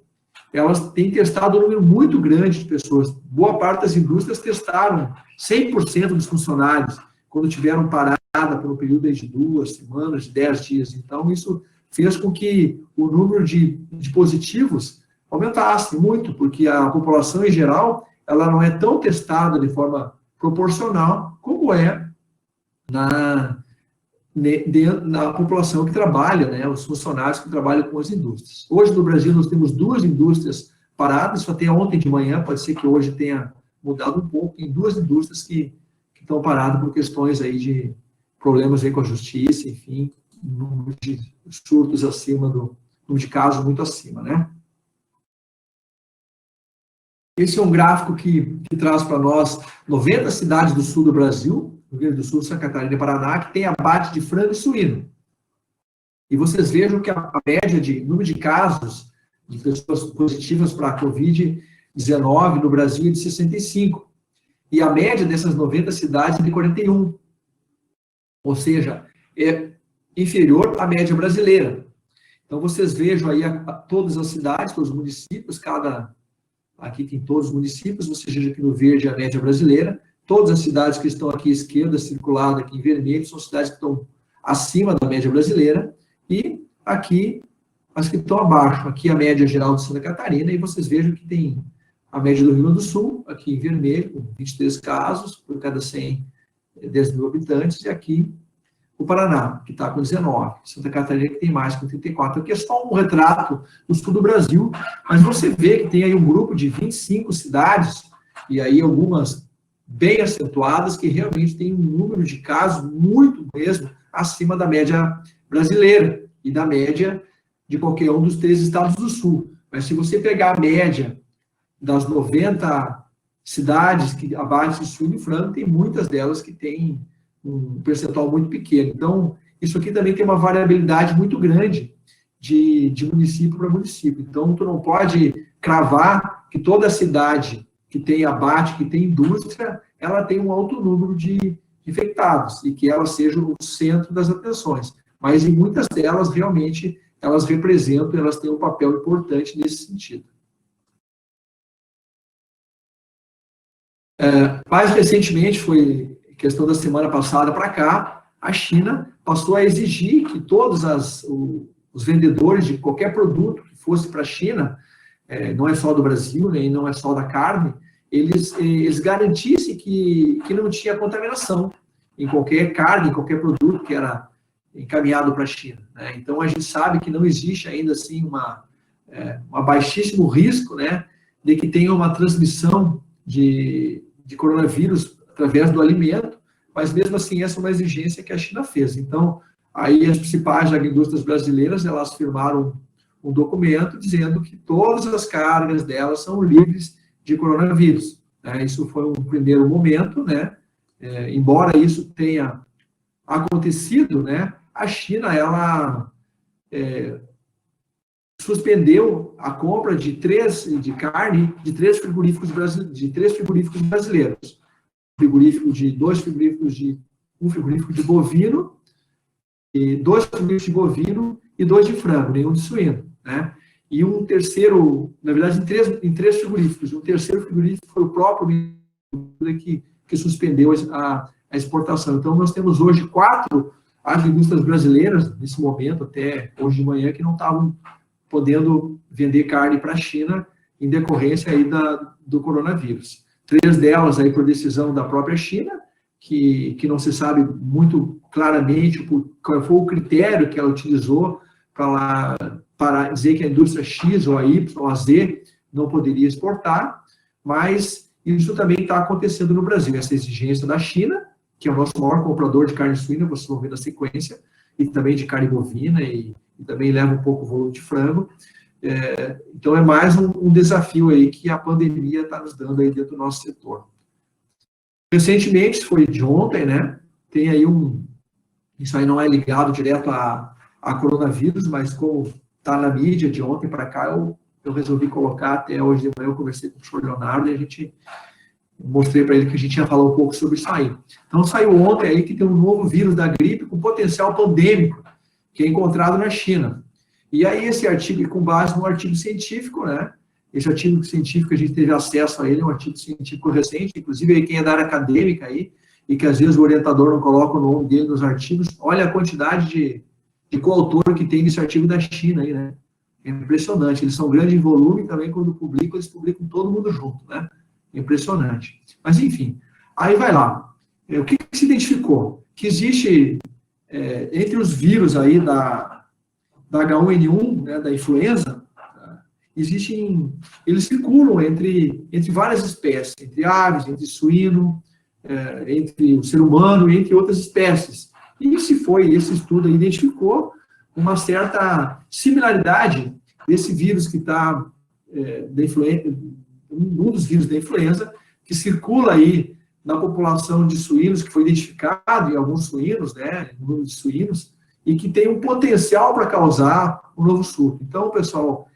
elas têm testado um número muito grande de pessoas. Boa parte das indústrias testaram 100% dos funcionários, quando tiveram parada por um período de 2 semanas, de 10 dias. Então, isso fez com que o número de positivos aumentasse muito, porque a população em geral, ela não é tão testada de forma proporcional como é na população que trabalha, né, os funcionários que trabalham com as indústrias. Hoje, no Brasil, nós temos 2 indústrias paradas, só tem ontem de manhã, pode ser que hoje tenha mudado um pouco, tem 2 indústrias que estão paradas por questões aí de problemas aí com a justiça, enfim, número de surtos acima número de casos muito acima, né? Esse é um gráfico que traz para nós 90 cidades do sul do Brasil, Rio Grande do Sul, Santa Catarina e Paraná, que tem abate de frango e suíno. E vocês vejam que a média de número de casos de pessoas positivas para a Covid-19 no Brasil é de 65. E a média dessas 90 cidades é de 41. Ou seja, é inferior à média brasileira. Então, vocês vejam aí todas as cidades, todos os municípios, aqui tem todos os municípios, você veja aqui no verde a média brasileira. Todas as cidades que estão aqui à esquerda, circulada aqui em vermelho, são cidades que estão acima da média brasileira. E aqui, as que estão abaixo. Aqui a média geral de Santa Catarina, e vocês vejam que tem a média do Rio Grande do Sul, aqui em vermelho, com 23 casos por cada 10 mil habitantes, e aqui o Paraná, que está com 19. Santa Catarina, que tem mais, com 34. Aqui é só um retrato do sul do Brasil, mas você vê que tem aí um grupo de 25 cidades, e aí algumas bem acentuadas, que realmente tem um número de casos muito mesmo acima da média brasileira e da média de qualquer um dos 3 estados do sul. Mas se você pegar a média das 90 cidades que abatem suíno e frango, tem muitas delas que têm um percentual muito pequeno. Então, isso aqui também tem uma variabilidade muito grande de município para município. Então, tu não pode cravar que toda cidade que tem abate, que tem indústria, ela tem um alto número de infectados e que ela seja o centro das atenções. Mas em muitas delas, realmente, elas representam, elas têm um papel importante nesse sentido. Mais recentemente, foi questão da semana passada para cá, a China passou a exigir que todos os vendedores de qualquer produto que fosse para a China, não é só do Brasil, nem não é só da carne, eles garantissem que não tinha contaminação em qualquer carne, em qualquer produto que era encaminhado para a China. Né? Então, a gente sabe que não existe ainda assim uma baixíssimo risco, né, de que tenha uma transmissão de coronavírus através do alimento, mas mesmo assim essa é uma exigência que a China fez. Então, aí as principais agroindústrias brasileiras, elas firmaram um documento dizendo que todas as cargas delas são livres de coronavírus. Isso foi um primeiro momento, né? Embora isso tenha acontecido, né? A China, ela suspendeu a compra de carne de 3 frigoríficos brasileiros. Um frigorífico de bovino, e 2 frigoríficos de bovino e 2 de frango, nenhum de suíno, né? E um terceiro, na verdade, em três frigoríficos. Um terceiro frigorífico foi o próprio que suspendeu a exportação. Então, nós temos hoje 4 agroindústrias brasileiras, nesse momento, até hoje de manhã, que não estavam podendo vender carne para a China em decorrência aí do coronavírus. 3 delas aí por decisão da própria China, que não se sabe muito claramente qual foi o critério que ela utilizou para dizer que a indústria X ou a Y ou a Z não poderia exportar, mas isso também está acontecendo no Brasil, essa exigência da China, que é o nosso maior comprador de carne suína, vocês vão ver na sequência, e também de carne bovina, e também leva um pouco o volume de frango. Então, é mais um desafio aí que a pandemia está nos dando aí dentro do nosso setor. Recentemente, foi de ontem, né? Tem aí isso aí não é ligado direto a coronavírus, mas como está na mídia de ontem para cá, eu resolvi colocar, até hoje de manhã eu conversei com o professor Leonardo e mostrei para ele que a gente ia falar um pouco sobre isso aí. Então, saiu ontem aí que tem um novo vírus da gripe com potencial pandêmico, que é encontrado na China. E aí esse artigo, com base num artigo científico, né? Esse artigo científico, a gente teve acesso a ele, é um artigo científico recente, inclusive aí quem é da área acadêmica aí, e que às vezes o orientador não coloca o nome dele nos artigos, olha a quantidade de coautor que tem nesse artigo da China aí, né? É impressionante, eles são grandes em volume, também quando publicam, eles publicam todo mundo junto, né? É impressionante. Mas enfim, aí vai lá. O que se identificou? Que existe, entre os vírus aí da H1N1, né, da influenza, eles circulam entre várias espécies, entre aves, entre suíno, entre o ser humano e entre outras espécies. E esse estudo identificou uma certa similaridade desse vírus que está, um dos vírus da influenza, que circula aí na população de suínos, que foi identificado em alguns suínos, né, no número de suínos, e que tem um potencial para causar um novo surto. Então, pessoal,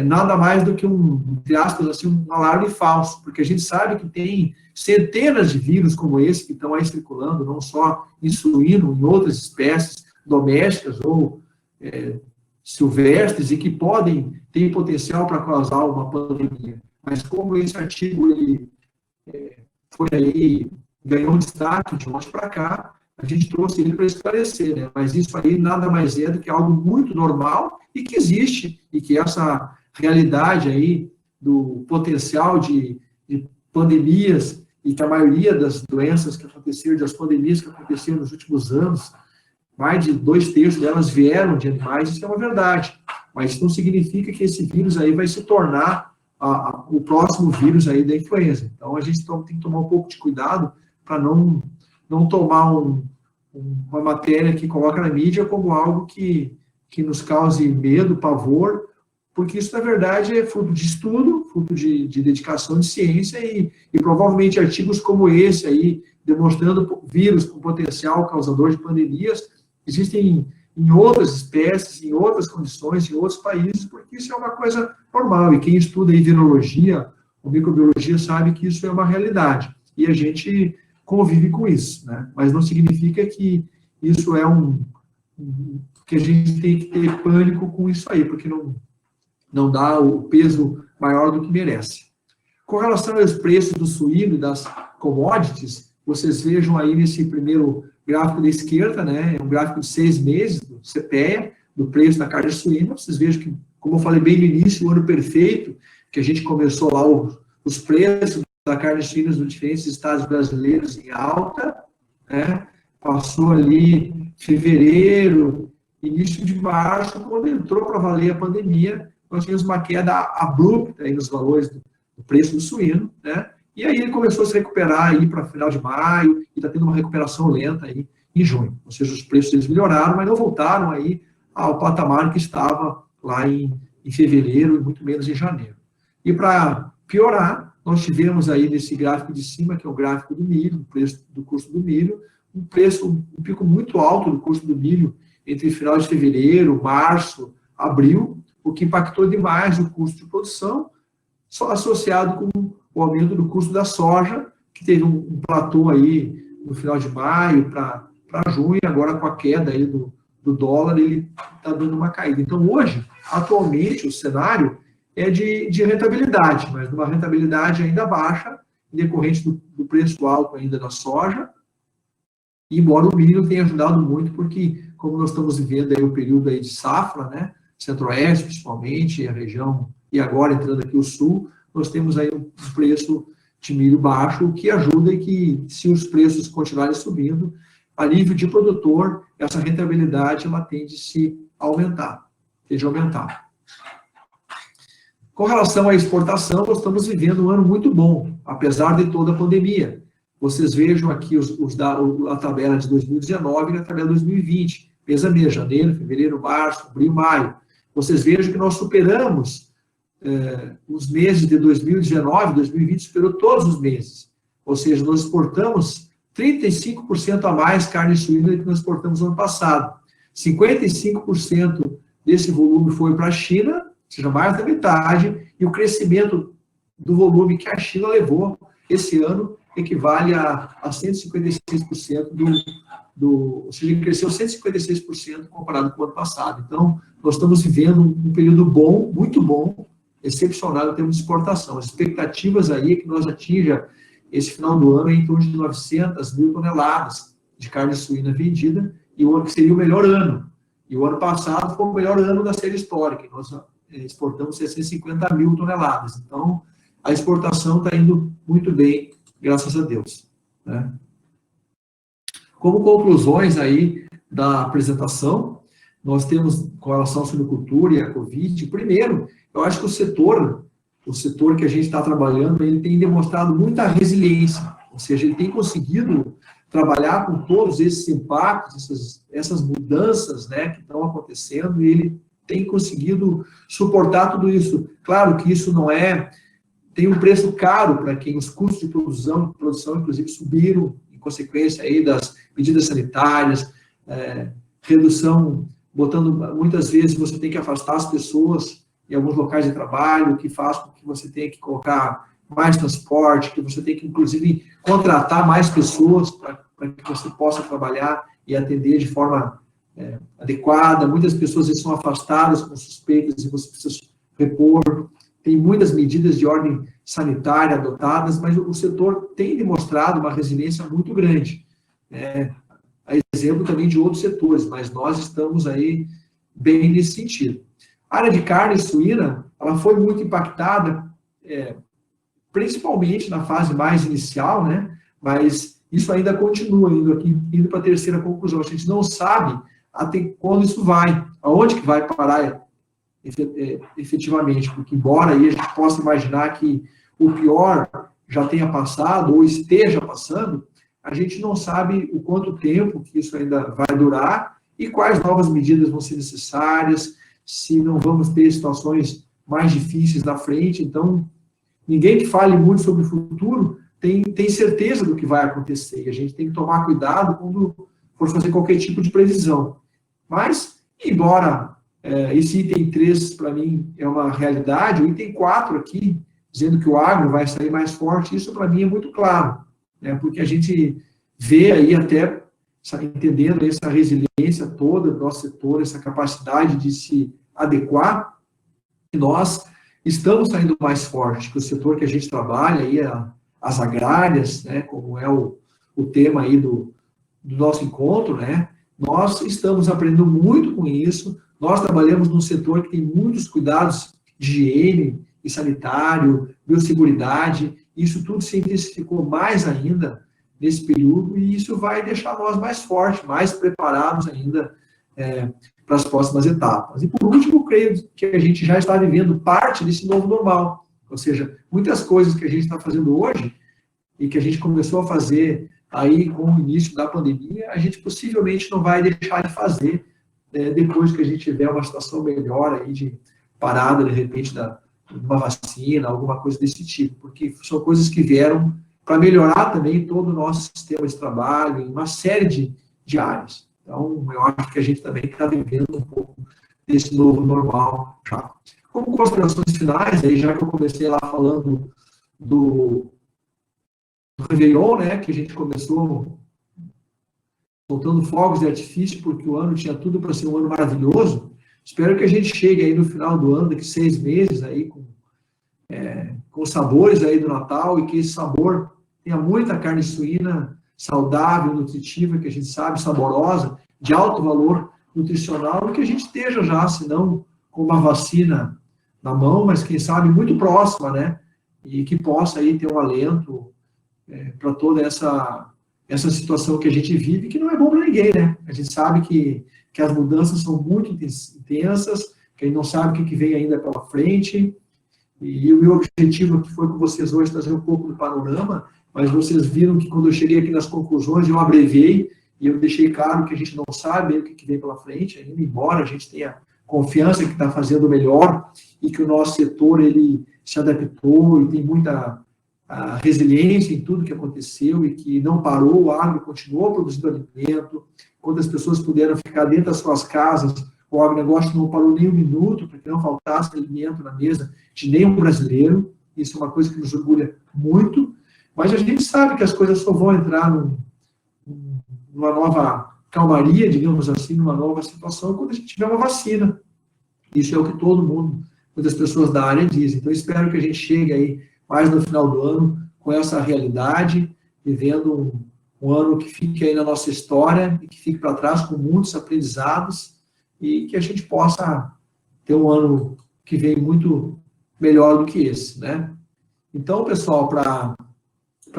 nada mais do que entre aspas, assim, um alarme falso, porque a gente sabe que tem centenas de vírus como esse que estão aí circulando, não só em suíno, em outras espécies domésticas ou silvestres, e que ter potencial para causar uma pandemia. Mas como esse artigo ele foi aí, ganhou um destaque de ontem para cá, a gente trouxe ele para esclarecer, né? Mas isso aí nada mais é do que algo muito normal e que existe, e que essa realidade aí do potencial de pandemias, e que a maioria das doenças que aconteceram, das pandemias que aconteceram nos últimos anos, mais de 2/3 delas vieram de animais, isso é uma verdade. Mas isso não significa que esse vírus aí vai se tornar o próximo vírus aí da influenza. Então, a gente tem que tomar um pouco de cuidado para não tomar uma matéria que coloca na mídia como algo que nos cause medo, pavor, porque isso, na verdade, é fruto de estudo, fruto de dedicação de ciência e provavelmente artigos como esse aí, demonstrando vírus com potencial causador de pandemias, existem em outras espécies, em outras condições, em outros países, porque isso é uma coisa normal, e quem estuda aí virologia ou microbiologia sabe que isso é uma realidade, e a gente convive com isso, né? Mas não significa que isso é que a gente tem que ter pânico com isso aí, porque não dá o peso maior do que merece. Com relação aos preços do suíno e das commodities, vocês vejam aí nesse primeiro gráfico da esquerda, né, é um gráfico de 6 meses, do CPEA, do preço da carne suína. Vocês vejam que, como eu falei bem no início, o ano perfeito, que a gente começou lá os preços da carne suína nos diferentes estados brasileiros em alta, né, passou ali fevereiro, início de março, quando entrou para valer a pandemia, nós tínhamos uma queda abrupta aí nos valores do preço do suíno, né? E aí ele começou a se recuperar aí para final de maio, e está tendo uma recuperação lenta aí em junho. Ou seja, os preços eles melhoraram, mas não voltaram aí ao patamar que estava lá em fevereiro e muito menos em janeiro. E para piorar, nós tivemos aí nesse gráfico de cima, que é o gráfico do milho, o preço do custo do milho, um pico muito alto do custo do milho entre final de fevereiro, março, abril, o que impactou demais o custo de produção, só associado com o aumento do custo da soja, que teve um platô aí no final de maio para junho, e agora com a queda aí do dólar, ele está dando uma caída. Então, hoje, atualmente, o cenário é de rentabilidade, mas uma rentabilidade ainda baixa, decorrente do preço alto ainda da soja, embora o milho tenha ajudado muito, porque, como nós estamos vivendo aí o período aí de safra, né, Centro-Oeste, principalmente, a região, e agora entrando aqui o Sul, nós temos aí um preço de milho baixo, o que ajuda, e que, se os preços continuarem subindo, a nível de produtor, essa rentabilidade ela tende a se aumentar, Com relação à exportação, nós estamos vivendo um ano muito bom, apesar de toda a pandemia. Vocês vejam aqui a tabela de 2019 e a tabela de 2020, mês a mês, janeiro, fevereiro, março, abril, maio. Vocês vejam que nós superamos os meses de 2019, 2020 superou todos os meses. Ou seja, nós exportamos 35% a mais carne suína do que nós exportamos no ano passado. 55% desse volume foi para a China, ou seja, mais da metade, e o crescimento do volume que a China levou esse ano equivale a 156% ou seja, ele cresceu 156% comparado com o ano passado. Então, nós estamos vivendo um período bom, muito bom, excepcional em termos de exportação. As expectativas aí é que nós atinja esse final do ano em torno de 900 mil toneladas de carne suína vendida, e o ano que seria o melhor ano. E o ano passado foi o melhor ano da série histórica, nós exportamos 650 mil toneladas. Então, a exportação está indo muito bem, graças a Deus, né? Como conclusões aí da apresentação, nós temos, com relação à suinocultura e à Covid, primeiro, eu acho que o setor que a gente está trabalhando, ele tem demonstrado muita resiliência, ou seja, ele tem conseguido trabalhar com todos esses impactos, essas mudanças, né, que estão acontecendo, e ele tem conseguido suportar tudo isso. Claro que isso tem um preço caro para quem os custos de produção inclusive, subiram em consequência aí das medidas sanitárias, redução, botando, muitas vezes você tem que afastar as pessoas em alguns locais de trabalho, que faz com que você tenha que colocar mais transporte, que você tem que, inclusive, contratar mais pessoas para que você possa trabalhar e atender de forma adequada. Muitas pessoas são afastadas com suspeitas e você precisa repor. Tem muitas medidas de ordem sanitária adotadas, mas o setor tem demonstrado uma resiliência muito grande. A exemplo também de outros setores, mas nós estamos aí bem nesse sentido. A área de carne suína, ela foi muito impactada, principalmente na fase mais inicial, né? Mas isso ainda continua indo para a terceira conclusão. A gente não sabe até quando isso vai, aonde que vai parar efetivamente, porque embora aí a gente possa imaginar que o pior já tenha passado ou esteja passando, a gente não sabe o quanto tempo que isso ainda vai durar e quais novas medidas vão ser necessárias, se não vamos ter situações mais difíceis na frente. Então, ninguém que fale muito sobre o futuro tem certeza do que vai acontecer, e a gente tem que tomar cuidado quando for fazer qualquer tipo de previsão. Mas, embora esse item 3, para mim, é uma realidade, o item 4 aqui, dizendo que o agro vai sair mais forte, isso para mim é muito claro, né, porque a gente vê aí até, entendendo essa resiliência toda do nosso setor, essa capacidade de se adequar, que nós estamos saindo mais forte, que o setor que a gente trabalha aí, as agrárias, né, como é o tema aí do nosso encontro, né, nós estamos aprendendo muito com isso. Nós trabalhamos num setor que tem muitos cuidados de higiene e sanitário, biosseguridade, isso tudo se intensificou mais ainda nesse período, e isso vai deixar nós mais fortes, mais preparados ainda para as próximas etapas. E por último, creio que a gente já está vivendo parte desse novo normal, ou seja, muitas coisas que a gente está fazendo hoje e que a gente começou a fazer aí com o início da pandemia, a gente possivelmente não vai deixar de fazer depois que a gente tiver uma situação melhor aí de parada, de repente, de uma vacina, alguma coisa desse tipo, porque são coisas que vieram para melhorar também todo o nosso sistema de trabalho, em uma série de áreas. Então, eu acho que a gente também está vivendo um pouco desse novo normal já. Como considerações finais, aí já que eu comecei lá falando do Réveillon, né, que a gente começou soltando fogos de artifício, porque o ano tinha tudo para ser um ano maravilhoso. Espero que a gente chegue aí no final do ano, daqui 6 meses, aí, com sabores aí do Natal, e que esse sabor tenha muita carne suína saudável, nutritiva, que a gente sabe, saborosa, de alto valor nutricional, e que a gente esteja já, se não com uma vacina na mão, mas quem sabe muito próxima, né? E que possa aí ter um alento para toda essa situação que a gente vive, que não é bom para ninguém, né? A gente sabe que as mudanças são muito intensas, que a gente não sabe o que vem ainda pela frente, e o meu objetivo aqui foi com vocês hoje trazer um pouco do panorama, mas vocês viram que quando eu cheguei aqui nas conclusões, eu abreviei, e eu deixei claro que a gente não sabe o que vem pela frente, ainda embora a gente tenha confiança que está fazendo o melhor, e que o nosso setor, ele se adaptou, e tem muita resiliência em tudo que aconteceu, e que não parou, o agro continuou produzindo alimento, quando as pessoas puderam ficar dentro das suas casas, o agronegócio não parou nem um minuto, para que não faltasse alimento na mesa de nenhum brasileiro. Isso é uma coisa que nos orgulha muito, mas a gente sabe que as coisas só vão entrar numa nova calmaria, digamos assim, numa nova situação, quando a gente tiver uma vacina. Isso é o que todo mundo, muitas pessoas da área dizem. Então, espero que a gente chegue aí mais no final do ano com essa realidade, vivendo um ano que fique aí na nossa história e que fique para trás com muitos aprendizados, e que a gente possa ter um ano que vem muito melhor do que esse, né? Então, pessoal, para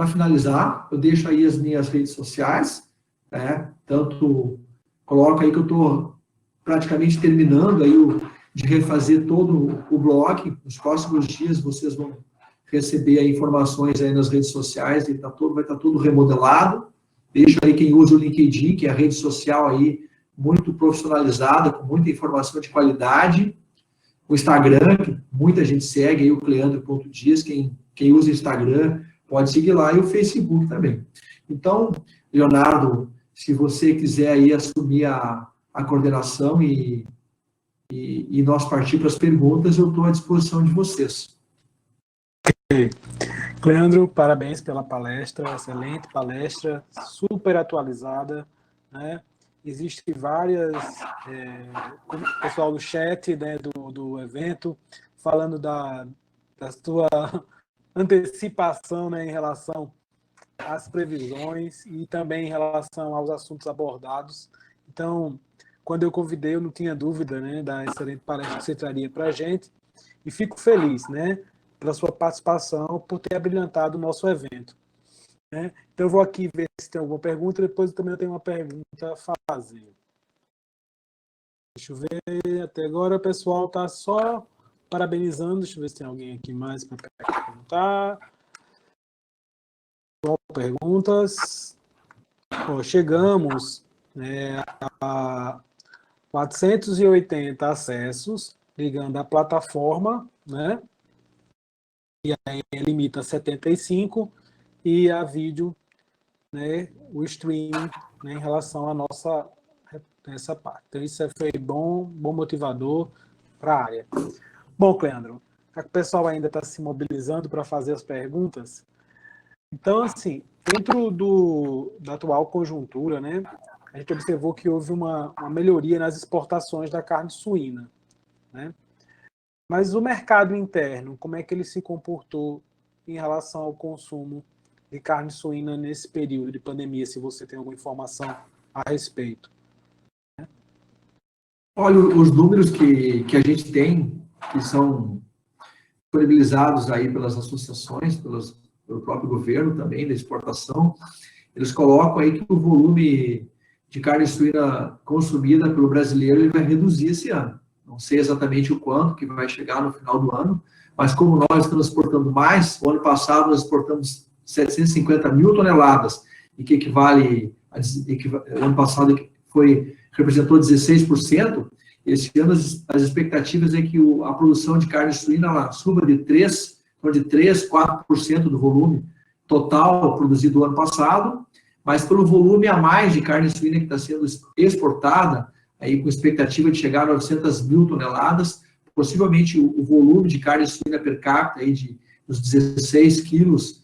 finalizar, eu deixo aí as minhas redes sociais, né? Tanto coloco aí que eu estou praticamente terminando aí de refazer todo o blog. Nos próximos dias vocês vão receber aí informações aí nas redes sociais, vai estar tudo remodelado. Deixo aí quem usa o LinkedIn, que é a rede social aí muito profissionalizada, com muita informação de qualidade. O Instagram, que muita gente segue, aí o Cleandro.dias, quem usa o Instagram pode seguir lá, e o Facebook também. Então, Leonardo, se você quiser aí assumir a a coordenação e nós partir para as perguntas, eu estou à disposição de vocês. Cleandro, parabéns pela palestra, excelente palestra, super atualizada, né? Existem várias, o pessoal do chat, né, do evento, falando da sua antecipação, né, em relação às previsões e também em relação aos assuntos abordados. Então, quando eu convidei, eu não tinha dúvida, né, da excelente palestra que você traria para a gente, e fico feliz, né, pela sua participação, por ter abrilhantado o nosso evento, né? Então, eu vou aqui ver se tem alguma pergunta, depois também eu tenho uma pergunta a fazer. Deixa eu ver, até agora o pessoal está só parabenizando, deixa eu ver se tem alguém aqui mais para perguntar. Perguntas. Bom, chegamos, né, a 480 acessos, ligando a plataforma, né? E aí limita a 75, e a vídeo, né, o streaming, né, em relação à nossa essa parte. Então, isso foi bom motivador para a área. Bom, Cleandro, o pessoal ainda está se mobilizando para fazer as perguntas. Então, assim, dentro da atual conjuntura, né, a gente observou que houve uma melhoria nas exportações da carne suína, né? Mas o mercado interno, como é que ele se comportou em relação ao consumo de carne suína nesse período de pandemia, se você tem alguma informação a respeito? Olha, os números que a gente tem, que são disponibilizados aí pelas associações, pelo próprio governo também, da exportação, eles colocam aí que o volume de carne suína consumida pelo brasileiro ele vai reduzir esse ano. Não sei exatamente o quanto que vai chegar no final do ano, mas como nós estamos exportando mais, o ano passado nós exportamos 750 mil toneladas, e que equivale, o ano passado representou 16%, esse ano as expectativas é que a produção de carne suína ela suba de 3, 4% do volume total produzido no ano passado, mas pelo volume a mais de carne suína que está sendo exportada, aí com expectativa de chegar a 900 mil toneladas, possivelmente o volume de carne suína per capita, aí dos 16 quilos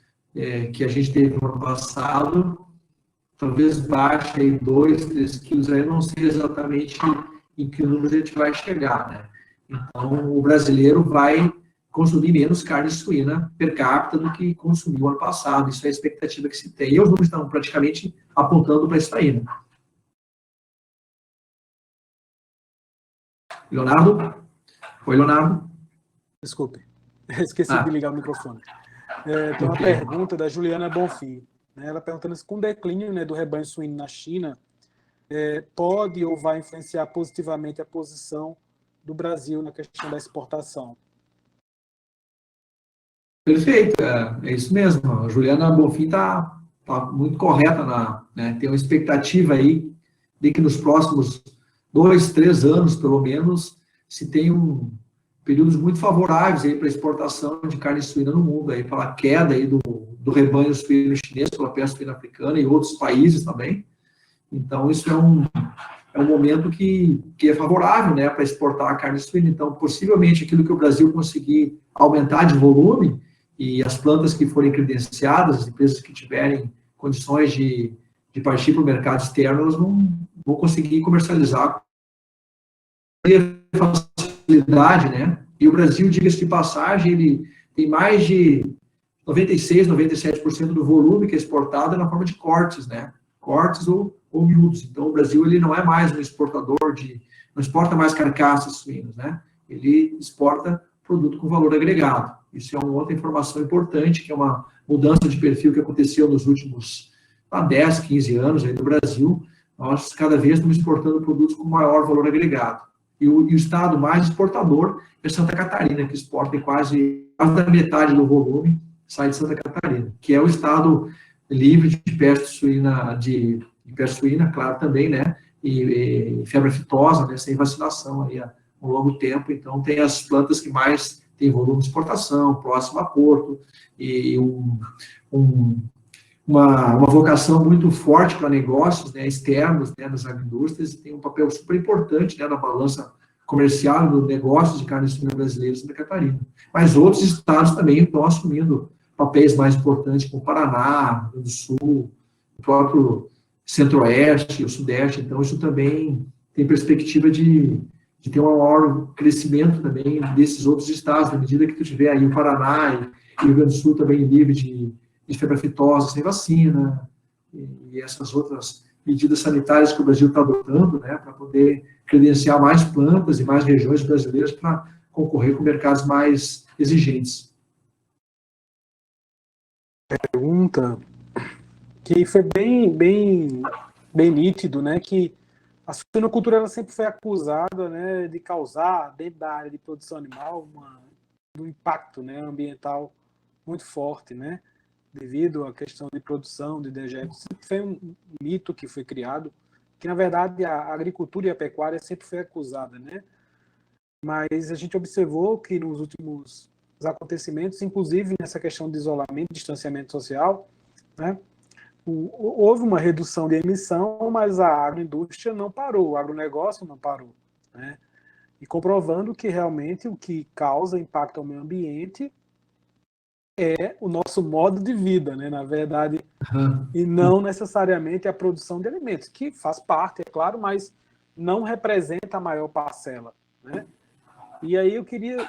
que a gente teve no ano passado, talvez baixe aí 2, 3 quilos, aí eu não sei exatamente em que número a gente vai chegar, né? Então, o brasileiro vai consumir menos carne suína per capita do que consumiu ano passado. Isso é a expectativa que se tem. E os números estão praticamente apontando para isso aí, né? Leonardo? Oi, Leonardo? Desculpe, esqueci de ligar o microfone. Tem uma pergunta da Juliana Bonfim, né? Ela perguntando se com o declínio, né, do rebanho suíno na China, pode ou vai influenciar positivamente a posição do Brasil na questão da exportação. Perfeito, é isso mesmo. A Juliana Bonfim está muito correta, né? Tem uma expectativa aí de que nos próximos 2, 3 anos, pelo menos, se tenham períodos muito favoráveis para a exportação de carne suína no mundo, aí, pela queda aí do rebanho suíno chinês, pela peste suína africana e outros países também. Então, isso é um momento que é favorável, né, para exportar a carne suína. Então, possivelmente, aquilo que o Brasil conseguir aumentar de volume, e as plantas que forem credenciadas, as empresas que tiverem condições de partir para o mercado externo, elas vão conseguir comercializar com facilidade, né? E o Brasil, diga-se de passagem, ele tem mais de 96%, 97% do volume que é exportado na forma de cortes, né? Cortes ou miúdos. Então, o Brasil ele não é mais um exportador não exporta mais carcaças suínas, né? Ele exporta produto com valor agregado. Isso é uma outra informação importante, que é uma mudança de perfil que aconteceu nos últimos 10, 15 anos aí no Brasil. Nós, cada vez, estamos exportando produtos com maior valor agregado. E o estado mais exportador é Santa Catarina, que exporta quase da metade do volume, sai de Santa Catarina, que é o estado livre de peste suína, claro, também, né? E febre aftosa, né? Sem vacinação aí há um longo tempo. Então, tem as plantas que mais tem volume de exportação, próximo a Porto, e um uma vocação muito forte para negócios, né, externos, né, nas agroindústrias, e tem um papel super importante, né, na balança comercial do negócio de carne suína brasileira em Santa Catarina. Mas outros estados também estão assumindo papéis mais importantes, como o Paraná, Rio Grande do Sul, o próprio Centro-Oeste, o Sudeste. Então, isso também tem perspectiva de ter um maior crescimento também desses outros estados, na medida que tu tiver aí o Paraná e o Rio Grande do Sul também livre de febre aftosa sem vacina, e essas outras medidas sanitárias que o Brasil está adotando, né, para poder credenciar mais plantas e mais regiões brasileiras para concorrer com mercados mais exigentes. Pergunta que foi bem nítido, né, que a suinocultura ela sempre foi acusada, né, de causar, dentro da área de produção animal, um impacto, né, ambiental muito forte, né, devido à questão de produção de dejetos. Sempre foi um mito que foi criado, que, na verdade, a agricultura e a pecuária sempre foi acusada, né, mas a gente observou que nos últimos acontecimentos, inclusive nessa questão de isolamento, distanciamento social, né, houve uma redução de emissão, mas a agroindústria não parou, o agronegócio não parou, né? E comprovando que realmente o que causa impacto ao meio ambiente é o nosso modo de vida, né? Na verdade, e não necessariamente a produção de alimentos, que faz parte, é claro, mas não representa a maior parcela, né? E aí eu queria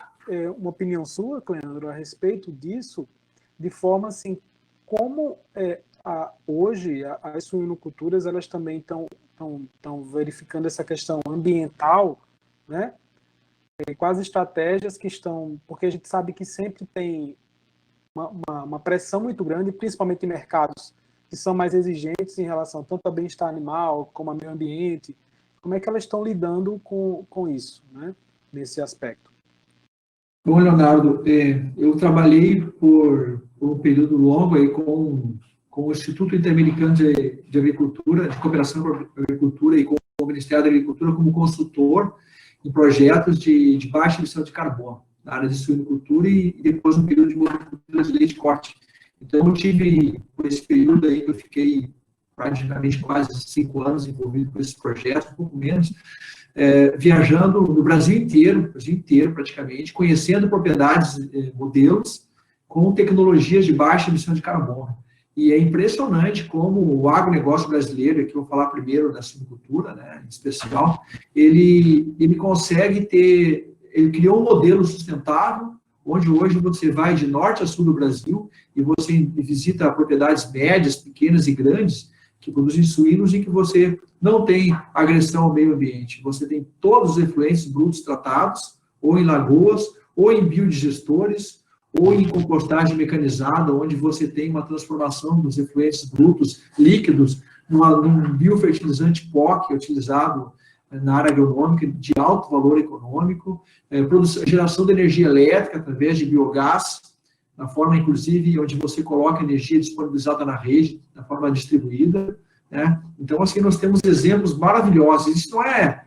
uma opinião sua, Cleandro, a respeito disso, de forma assim, como hoje as suinoculturas elas também estão verificando essa questão ambiental, né? Quais estratégias que estão, porque a gente sabe que sempre tem uma pressão muito grande, principalmente em mercados que são mais exigentes em relação tanto ao bem-estar animal como ao meio ambiente. Como é que elas estão lidando com isso, né? Nesse aspecto? Bom, Leonardo, eu trabalhei por um período longo aí com o Instituto Interamericano de Agricultura, de Cooperação com a Agricultura e com o Ministério da Agricultura como consultor em projetos de baixa emissão de carbono, na área de suinocultura e depois um período de monocultura de leite corte. Então, eu tive, por esse período aí, que eu fiquei praticamente quase 5 anos envolvido com esses projetos, um pouco menos, viajando no Brasil inteiro praticamente, conhecendo propriedades, modelos, com tecnologias de baixa emissão de carbono. E é impressionante como o agronegócio brasileiro, aqui eu vou falar primeiro da suinocultura, né, em especial, ele consegue ele criou um modelo sustentável, onde hoje você vai de norte a sul do Brasil e você visita propriedades médias, pequenas e grandes, que produzem suínos e que você não tem agressão ao meio ambiente. Você tem todos os efluentes brutos tratados, ou em lagoas, ou em biodigestores, ou em compostagem mecanizada, onde você tem uma transformação dos efluentes brutos líquidos num biofertilizante pó, que é utilizado na área agronômica de alto valor econômico, geração de energia elétrica através de biogás, na forma, inclusive, onde você coloca energia disponibilizada na rede, da forma distribuída, né? Então, assim, nós temos exemplos maravilhosos. Isso não é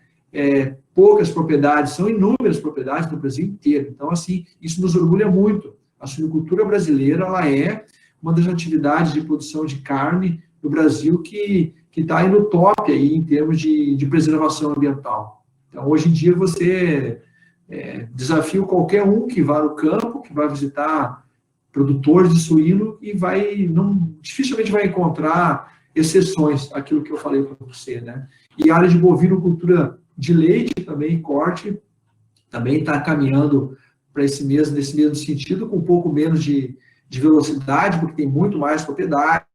poucas propriedades, são inúmeras propriedades no Brasil inteiro. Então, assim, isso nos orgulha muito. A suinocultura brasileira, ela é uma das atividades de produção de carne no Brasil que está aí no top aí, em termos de preservação ambiental. Então, hoje em dia, você desafia qualquer um que vá no campo, que vai visitar produtores de suíno e dificilmente vai encontrar exceções àquilo que eu falei para você, né? E a área de bovinocultura de leite também, corte, também está caminhando para nesse mesmo sentido, com um pouco menos de velocidade, porque tem muito mais propriedades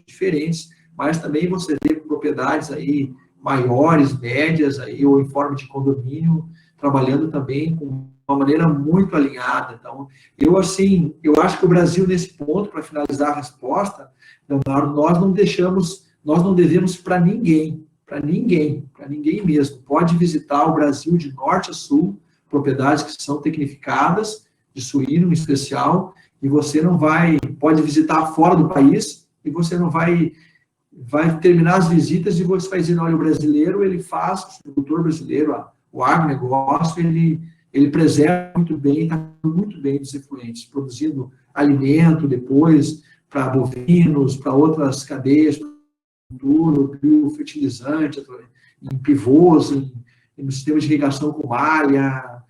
diferentes, mas também você vê propriedades aí maiores, médias, aí, ou em forma de condomínio, trabalhando também com uma maneira muito alinhada. Então, eu acho que o Brasil, nesse ponto, para finalizar a resposta, Leonardo, nós não devemos para ninguém mesmo. Pode visitar o Brasil de norte a sul, propriedades que são tecnificadas, de suíno em especial, e você não pode visitar fora do país, e você não vai terminar as visitas e você vai dizer, olha, o brasileiro, ele faz, o agricultor brasileiro, o agronegócio, ele preserva muito bem, está muito bem dos efluentes, produzindo alimento depois, para bovinos, para outras cadeias, biofertilizante, em pivôs, no sistema de irrigação com malha.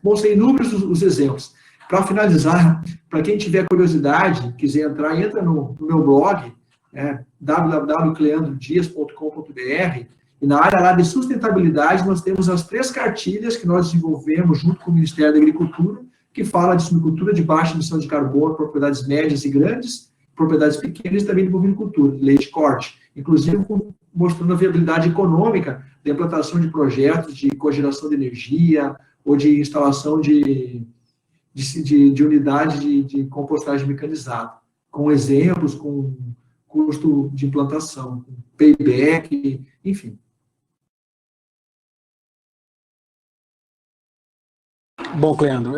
Bom, são inúmeros os exemplos. Para finalizar, para quem tiver curiosidade, quiser entrar, entra no meu blog, www.cleandrodias.com.br, e na área lá de sustentabilidade nós temos as 3 cartilhas que nós desenvolvemos junto com o Ministério da Agricultura, que fala de suinocultura de baixa emissão de carbono, propriedades médias e grandes, propriedades pequenas e também de bovinocultura, de leite corte, inclusive mostrando a viabilidade econômica da implantação de projetos de cogeração de energia ou de instalação de unidade de compostagem mecanizada, com exemplos, com custo de implantação, com payback, enfim. Bom, Cleandro,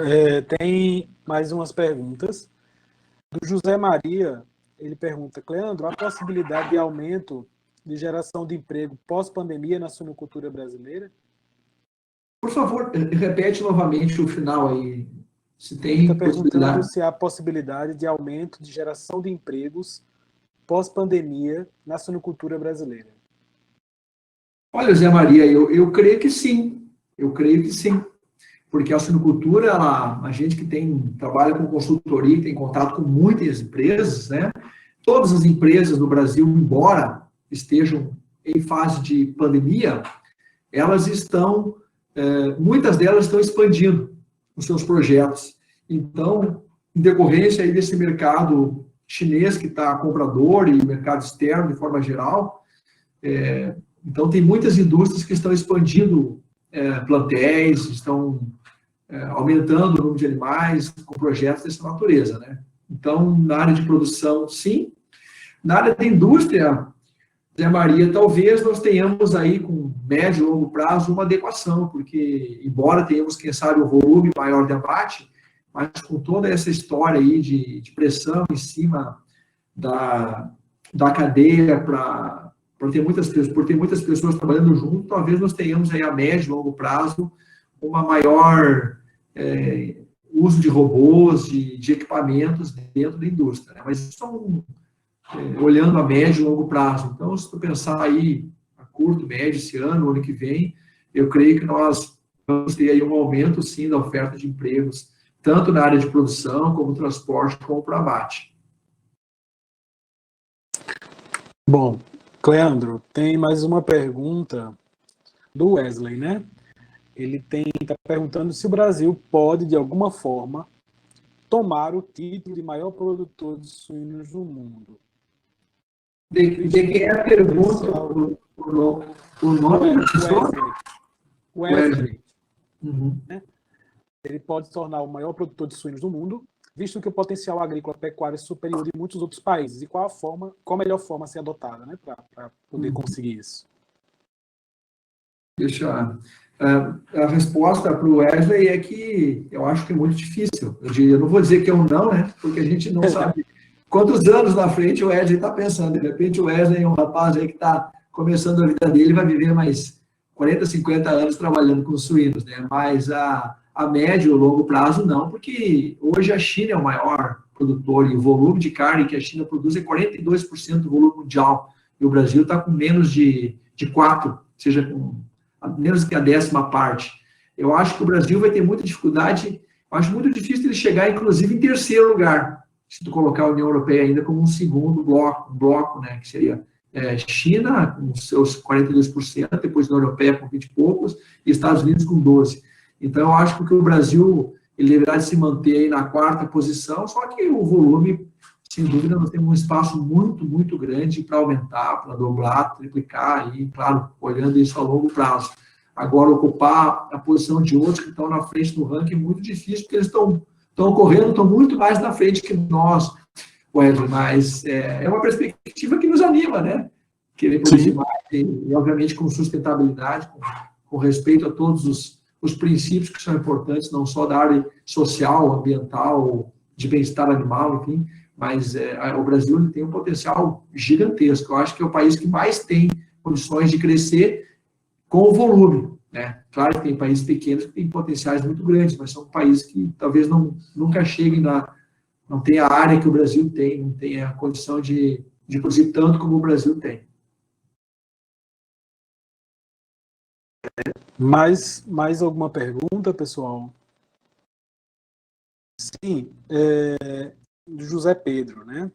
tem mais umas perguntas. Do José Maria, ele pergunta: Cleandro, há possibilidade de aumento de geração de emprego pós-pandemia na suinocultura brasileira? Por favor, repete novamente o final aí. Se tem perguntando se há possibilidade de aumento de geração de empregos pós-pandemia na suinocultura brasileira. Olha, Zé Maria, eu creio que sim. Eu creio que sim. Porque a suinocultura, a gente que trabalha com consultoria, tem contato com muitas empresas, né? Todas as empresas no Brasil, embora estejam em fase de pandemia, elas estão, muitas delas estão expandindo os seus projetos. Então, em decorrência aí desse mercado chinês que está comprador e mercado externo de forma geral, então tem muitas indústrias que estão expandindo plantéis, estão aumentando o número de animais com projetos dessa natureza, né? Então, na área de produção, sim. Na área da indústria, Zé Maria, talvez nós tenhamos aí, com médio e longo prazo, uma adequação, porque, embora tenhamos, quem sabe, um volume maior de abate, mas com toda essa história aí de pressão em cima da cadeia por ter muitas pessoas trabalhando junto, talvez nós tenhamos aí a médio e longo prazo uma maior uso de robôs, de equipamentos dentro da indústria, né? Mas isso são olhando a médio e longo prazo. Então, se tu pensar aí a curto, médio, esse ano que vem, eu creio que nós vamos ter aí um aumento, sim, da oferta de empregos, tanto na área de produção, como transporte, como para abate. Bom, Cleandro, tem mais uma pergunta do Wesley, né? Ele está perguntando se o Brasil pode, de alguma forma, tomar o título de maior produtor de suínos do mundo. De quem é a pergunta? O nome da pessoa? Wesley. Uhum. Né? Ele pode se tornar o maior produtor de suínos do mundo, visto que o potencial agrícola pecuário é superior de muitos outros países. E qual a melhor forma a ser adotada, né, para poder conseguir isso? A resposta para o Wesley é que eu acho que é muito difícil. Eu não vou dizer que é um não, né? Porque a gente não sabe quantos anos na frente o Wesley está pensando. De repente o Wesley é um rapaz aí que está começando a vida dele, vai viver mais 40, 50 anos trabalhando com suínos, né? Mas a médio ou longo prazo não, porque hoje a China é o maior produtor e o volume de carne que a China produz é 42% do volume mundial. E o Brasil está com menos de 4%, ou seja, com menos que a 10ª parte. Eu acho que o Brasil vai ter muita dificuldade, eu acho muito difícil ele chegar, inclusive, em 3º lugar, se tu colocar a União Europeia ainda como um segundo bloco, né, que seria China, com seus 42%, depois a União Europeia com 20 e poucos, e Estados Unidos com 12%. Então, eu acho que o Brasil ele deverá se manter aí na 4ª posição, só que o volume, sem dúvida, nós temos um espaço muito, muito grande para aumentar, para dobrar, triplicar, e, claro, olhando isso a longo prazo. Agora, ocupar a posição de outros que estão na frente do ranking é muito difícil, porque eles estão correndo, estão muito mais na frente que nós, Wesley, mas é uma perspectiva que nos anima, né? Querer produzir mais, e, obviamente, com sustentabilidade, com respeito a todos os princípios que são importantes, não só da área social, ambiental, de bem-estar animal, enfim, mas o Brasil ele tem um potencial gigantesco. Eu acho que é o país que mais tem condições de crescer com o volume, né? Claro que tem países pequenos que têm potenciais muito grandes, mas são países que talvez nunca cheguem não tem a área que o Brasil tem, não tem a condição de produzir tanto como o Brasil tem. Mais alguma pergunta, pessoal? Sim, José Pedro, né?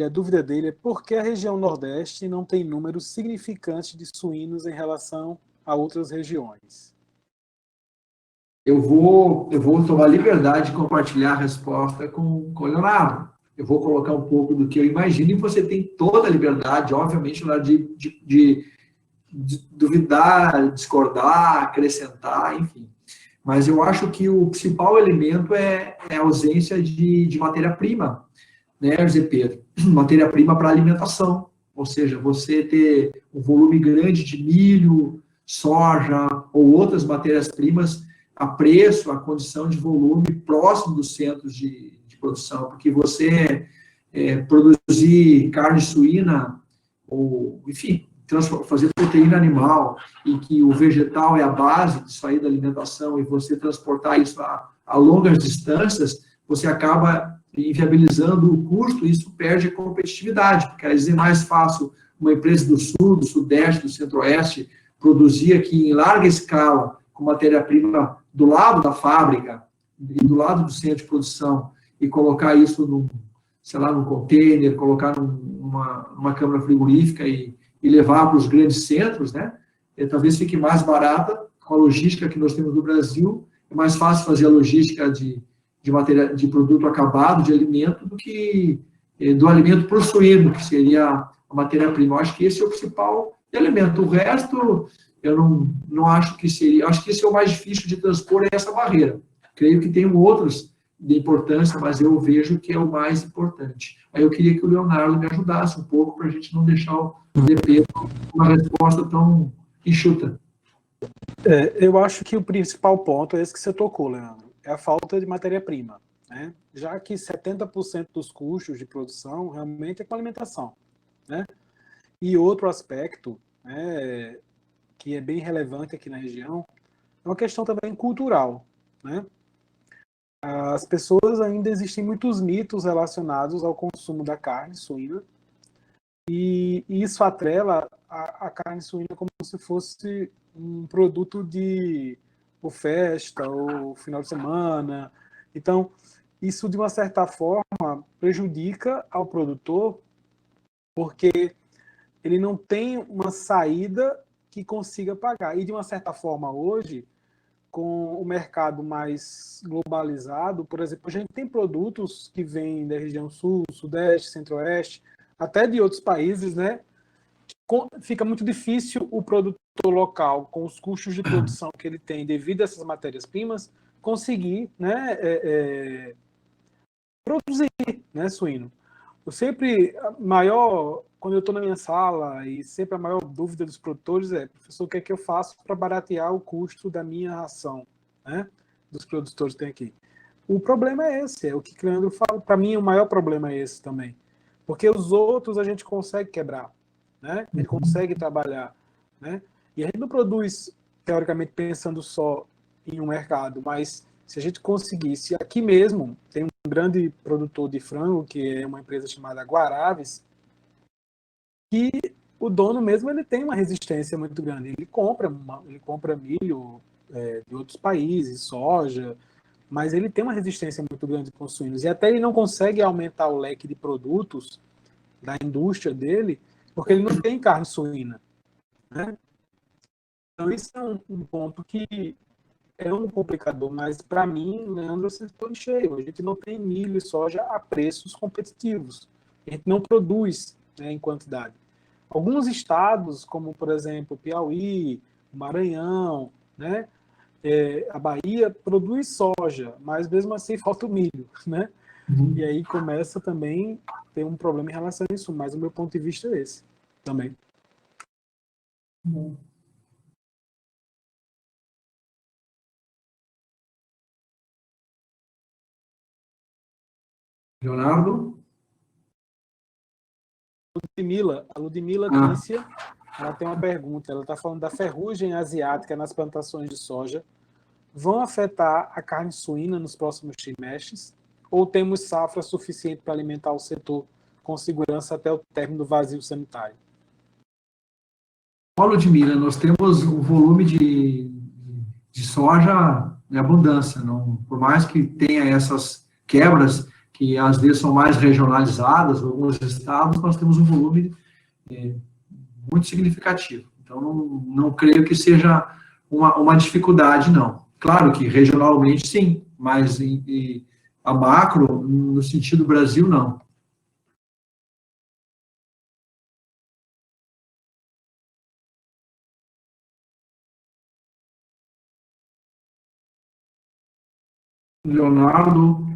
A dúvida dele é por que a região Nordeste não tem números significantes de suínos em relação a outras regiões? Eu vou tomar liberdade de compartilhar a resposta com o Leonardo. Eu vou colocar um pouco do que eu imagino e você tem toda a liberdade, obviamente, na hora de duvidar, discordar, acrescentar, enfim. Mas eu acho que o principal elemento é a ausência de matéria-prima, né, José Pedro? Matéria-prima para alimentação, ou seja, você ter um volume grande de milho, soja ou outras matérias-primas a preço, a condição de volume próximo dos centros de produção, porque você produzir carne suína ou, enfim, fazer proteína animal e que o vegetal é a base disso aí da alimentação e você transportar isso a longas distâncias, você acaba inviabilizando o custo e isso perde a competitividade, porque às vezes é mais fácil uma empresa do sul, do sudeste, do centro-oeste produzir aqui em larga escala com matéria-prima do lado da fábrica e do lado do centro de produção e colocar isso num, sei lá, num container, colocar numa câmara frigorífica e levar para os grandes centros, né? Talvez fique mais barata com a logística que nós temos no Brasil. É mais fácil fazer a logística de produto acabado, de alimento, do que do alimento para o suíno, que seria a matéria-prima. Eu acho que esse é o principal elemento. O resto, eu não acho que seria. Eu acho que esse é o mais difícil de transpor, é essa barreira. Creio que tem outros de importância, mas eu vejo que é o mais importante. Aí eu queria que o Leonardo me ajudasse um pouco para a gente não deixar o DP com uma resposta tão enxuta. Eu acho que o principal ponto é esse que você tocou, Leandro, é a falta de matéria-prima, né? Já que 70% dos custos de produção realmente é com alimentação, né? E outro aspecto, né, que é bem relevante aqui na região é uma questão também cultural, né? As pessoas ainda existem muitos mitos relacionados ao consumo da carne suína e isso atrela a carne suína como se fosse um produto de ou festa ou final de semana. Então, isso de uma certa forma prejudica ao produtor porque ele não tem uma saída que consiga pagar. E de uma certa forma hoje com o mercado mais globalizado, por exemplo, a gente tem produtos que vêm da região sul, sudeste, centro-oeste, até de outros países, né? Fica muito difícil o produtor local, com os custos de produção que ele tem devido a essas matérias-primas, conseguir, né, produzir, né, suíno. Eu sempre, quando eu estou na minha sala, e sempre a maior dúvida dos produtores é, professor, o que é que eu faço para baratear o custo da minha ração, né, dos produtores que tem aqui? O problema é esse, é o que o Leandro fala, para mim o maior problema é esse também, porque os outros a gente consegue quebrar, né, a gente consegue trabalhar, né, e a gente não produz, teoricamente, pensando só em um mercado, mas se a gente conseguisse, aqui mesmo, tem um grande produtor de frango, que é uma empresa chamada Guaraves, que o dono mesmo ele tem uma resistência muito grande. Ele compra milho de outros países, soja, mas ele tem uma resistência muito grande com os suínos. E até ele não consegue aumentar o leque de produtos da indústria dele, porque ele não tem carne suína, né? Então, isso é um ponto que é um complicador, mas para mim, Leandro, acertou em cheio. A gente não tem milho e soja a preços competitivos. A gente não produz, né, em quantidade. Alguns estados, como por exemplo Piauí, Maranhão, né, a Bahia produz soja, mas mesmo assim falta o milho, né? E aí começa também a ter um problema em relação a isso. Mas o meu ponto de vista é esse também. Leonardo? A Ludmila Kícia, ela tem uma pergunta. Ela está falando da ferrugem asiática nas plantações de soja. Vão afetar a carne suína nos próximos trimestres? ou temos safra suficiente para alimentar o setor com segurança até o término do vazio sanitário? Paulo de Mira, nós temos um volume de soja em abundância, não, por mais que tenha essas quebras, que às vezes são mais regionalizadas, em alguns estados, nós temos um volume muito significativo. Então, não creio que seja uma dificuldade, não. Claro que regionalmente, sim, mas a macro, no sentido Brasil, não. Leonardo,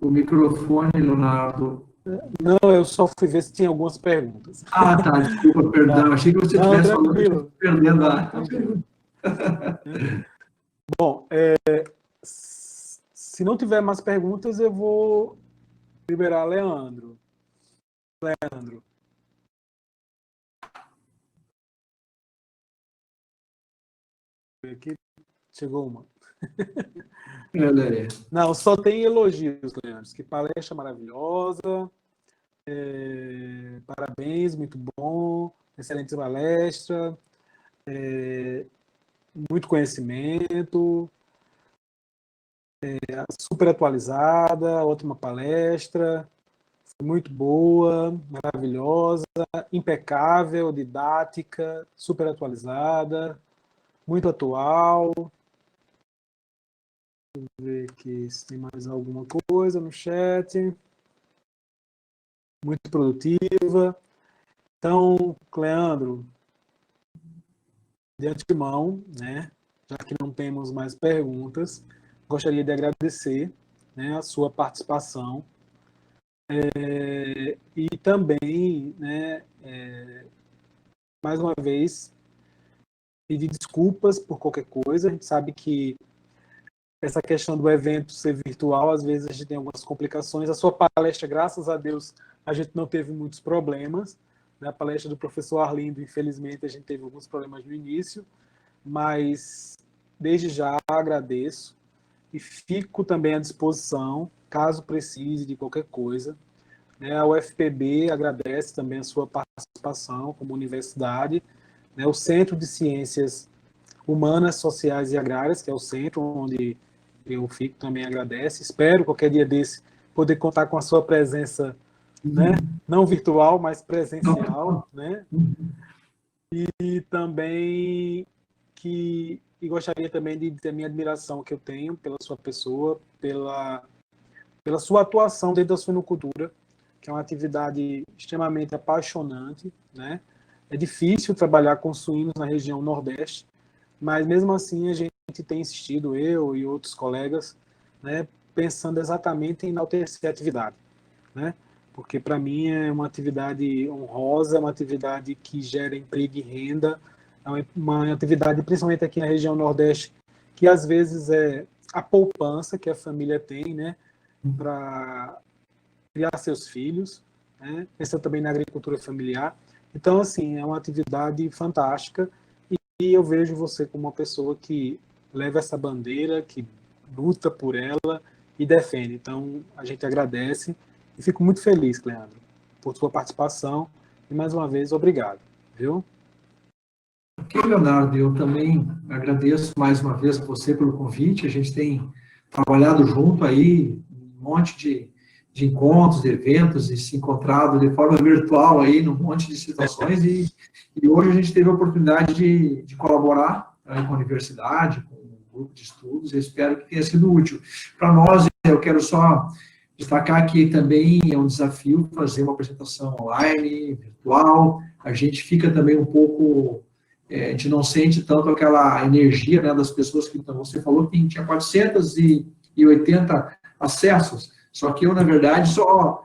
o microfone, Leonardo. Não, eu só fui ver se tinha algumas perguntas. Ah, tá, desculpa, perdão. Achei que você estivesse falando que eu estou perdendo a pergunta. Bom, se não tiver mais perguntas, eu vou liberar Leandro. Leandro. Aqui chegou uma. Não, só tem elogios, Leandro. Que palestra maravilhosa. Parabéns, muito bom. Excelente palestra. Muito conhecimento. Super atualizada. Ótima palestra. Muito boa, maravilhosa, impecável, didática, super atualizada, muito atual. Vamos ver aqui se tem mais alguma coisa no chat. Muito produtiva. Então, Cleandro, de antemão, né, já que não temos mais perguntas, gostaria de agradecer, né, a sua participação. E também, né, mais uma vez, pedir desculpas por qualquer coisa. A gente sabe que essa questão do evento ser virtual, às vezes a gente tem algumas complicações. A sua palestra, graças a Deus, a gente não teve muitos problemas. Na palestra do professor Arlindo, infelizmente, a gente teve alguns problemas no início, mas desde já agradeço e fico também à disposição, caso precise de qualquer coisa. A UFPB agradece também a sua participação como universidade. O Centro de Ciências Humanas, Sociais e Agrárias, que é o centro onde eu fico, também agradece. Espero, qualquer dia desse, poder contar com a sua presença, né? Não virtual, mas presencial. Né? E também gostaria também de ter a minha admiração que eu tenho pela sua pessoa, pela sua atuação dentro da suinocultura, que é uma atividade extremamente apaixonante, né? É difícil trabalhar com suínos na região Nordeste, mas mesmo assim a gente tem insistido, eu e outros colegas, né, pensando exatamente em enaltecer a atividade, né? Porque para mim é uma atividade honrosa, é uma atividade que gera emprego e renda, é uma atividade, principalmente aqui na região Nordeste, que às vezes é a poupança que a família tem, né, para criar seus filhos, né? Pensando também na agricultura familiar. Então, assim, é uma atividade fantástica e eu vejo você como uma pessoa que leva essa bandeira, que luta por ela e defende. Então, a gente agradece e fico muito feliz, Cleandro, por sua participação e, mais uma vez, obrigado. Viu? Ok, Leonardo, eu também agradeço mais uma vez a você pelo convite. A gente tem trabalhado junto aí, um monte de encontros, de eventos, e se encontrado de forma virtual aí, num monte de situações, e hoje a gente teve a oportunidade de colaborar aí com a universidade, com um grupo de estudos, e espero que tenha sido útil. Para nós, eu quero só destacar que também é um desafio fazer uma apresentação online, virtual. A gente fica também um pouco, a gente não sente tanto aquela energia, né, das pessoas que, então, você falou que tinha 480 acessos, só que eu, na verdade, só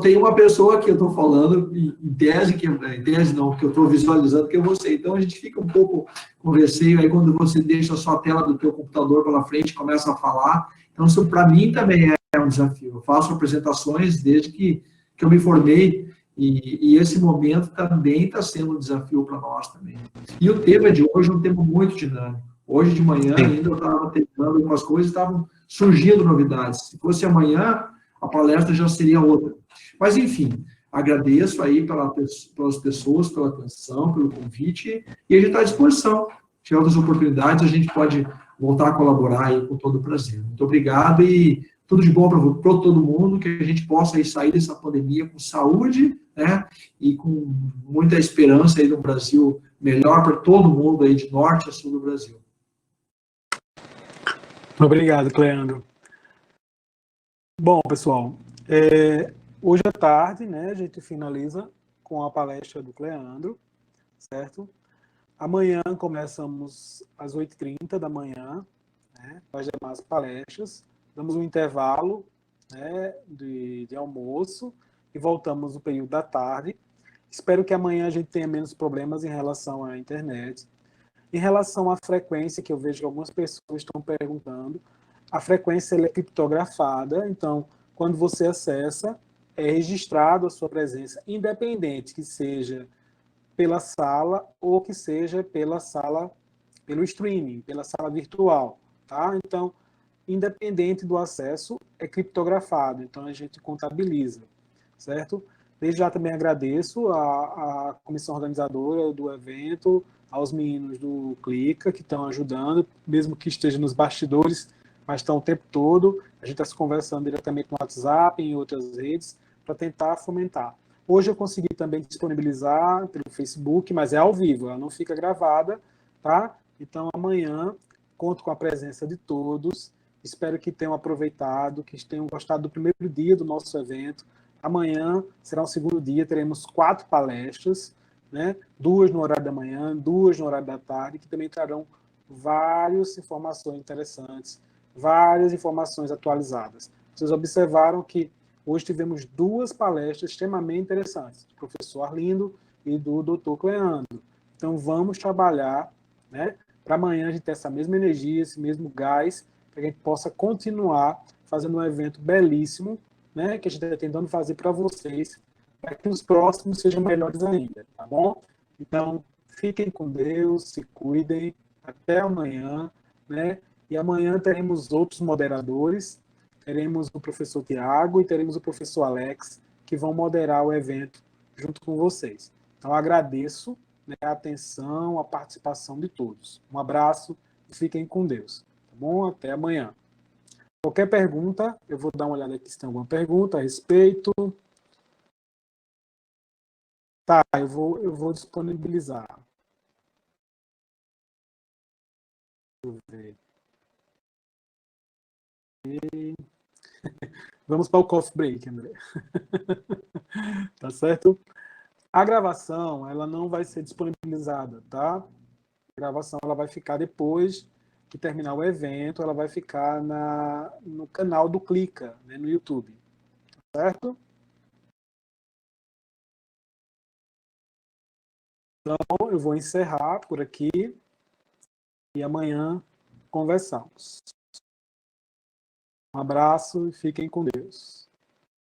tenho uma pessoa que eu estou falando, em tese não, que eu estou visualizando, que é você. Então, a gente fica um pouco com receio, aí quando você deixa só a tela do teu computador pela frente e começa a falar. Então, isso para mim também é um desafio. Eu faço apresentações desde que eu me formei, e esse momento também está sendo um desafio para nós também. E o tema de hoje é um tema muito dinâmico. Hoje de manhã ainda eu estava tentando algumas coisas, estavam surgindo novidades. Se fosse amanhã, a palestra já seria outra. Mas, enfim, agradeço aí pelas pessoas, pela atenção, pelo convite, e a gente está à disposição. Se tiver outras oportunidades, a gente pode voltar a colaborar aí com todo prazer. Muito obrigado e tudo de bom para todo mundo, que a gente possa aí sair dessa pandemia com saúde, né, e com muita esperança aí no Brasil melhor para todo mundo aí de norte a sul do Brasil. Obrigado, Cleandro. Bom, pessoal, hoje à tarde, né, a gente finaliza com a palestra do Cleandro, certo? Amanhã começamos às 8h30 da manhã, né, com as demais palestras. Damos um intervalo, né, de almoço e voltamos no período da tarde. Espero que amanhã a gente tenha menos problemas em relação à internet. Em relação à frequência, que eu vejo que algumas pessoas estão perguntando, a frequência ela é criptografada, então, quando você acessa, é registrado a sua presença, independente que seja pela sala ou que seja pela sala, pelo streaming, pela sala virtual, tá? Então, independente do acesso, é criptografado, então a gente contabiliza, certo? Desde já também agradeço a comissão organizadora do evento, aos meninos do Clica, que estão ajudando, mesmo que esteja nos bastidores, mas estão o tempo todo. A gente está se conversando diretamente no WhatsApp, em outras redes, para tentar fomentar. Hoje eu consegui também disponibilizar pelo Facebook, mas é ao vivo, ela não fica gravada, tá? Então amanhã conto com a presença de todos. Espero que tenham aproveitado, que tenham gostado do primeiro dia do nosso evento. Amanhã será o segundo dia, teremos 4 palestras, né? 2 no horário da manhã, 2 no horário da tarde, que também trarão várias informações interessantes, várias informações atualizadas. Vocês observaram que hoje tivemos 2 palestras extremamente interessantes, do professor Arlindo e do Dr. Cleandro. Então, vamos trabalhar, né, para amanhã a gente ter essa mesma energia, esse mesmo gás, para que a gente possa continuar fazendo um evento belíssimo, né, que a gente está tentando fazer para vocês, para que os próximos sejam melhores ainda, tá bom? Então, fiquem com Deus, se cuidem, até amanhã, né? E amanhã teremos outros moderadores, teremos o professor Tiago e teremos o professor Alex, que vão moderar o evento junto com vocês. Então, agradeço, né, a atenção, a participação de todos. Um abraço e fiquem com Deus, tá bom? Até amanhã. Qualquer pergunta, eu vou dar uma olhada aqui se tem alguma pergunta a respeito. Tá, eu vou disponibilizar. Deixa eu ver. Vamos para o coffee break, André. Tá certo? A gravação, ela não vai ser disponibilizada, tá? A gravação, ela vai ficar depois que terminar o evento, ela vai ficar no canal do Clica, né, no YouTube. Certo? Então, eu vou encerrar por aqui e amanhã conversamos. Um abraço e fiquem com Deus.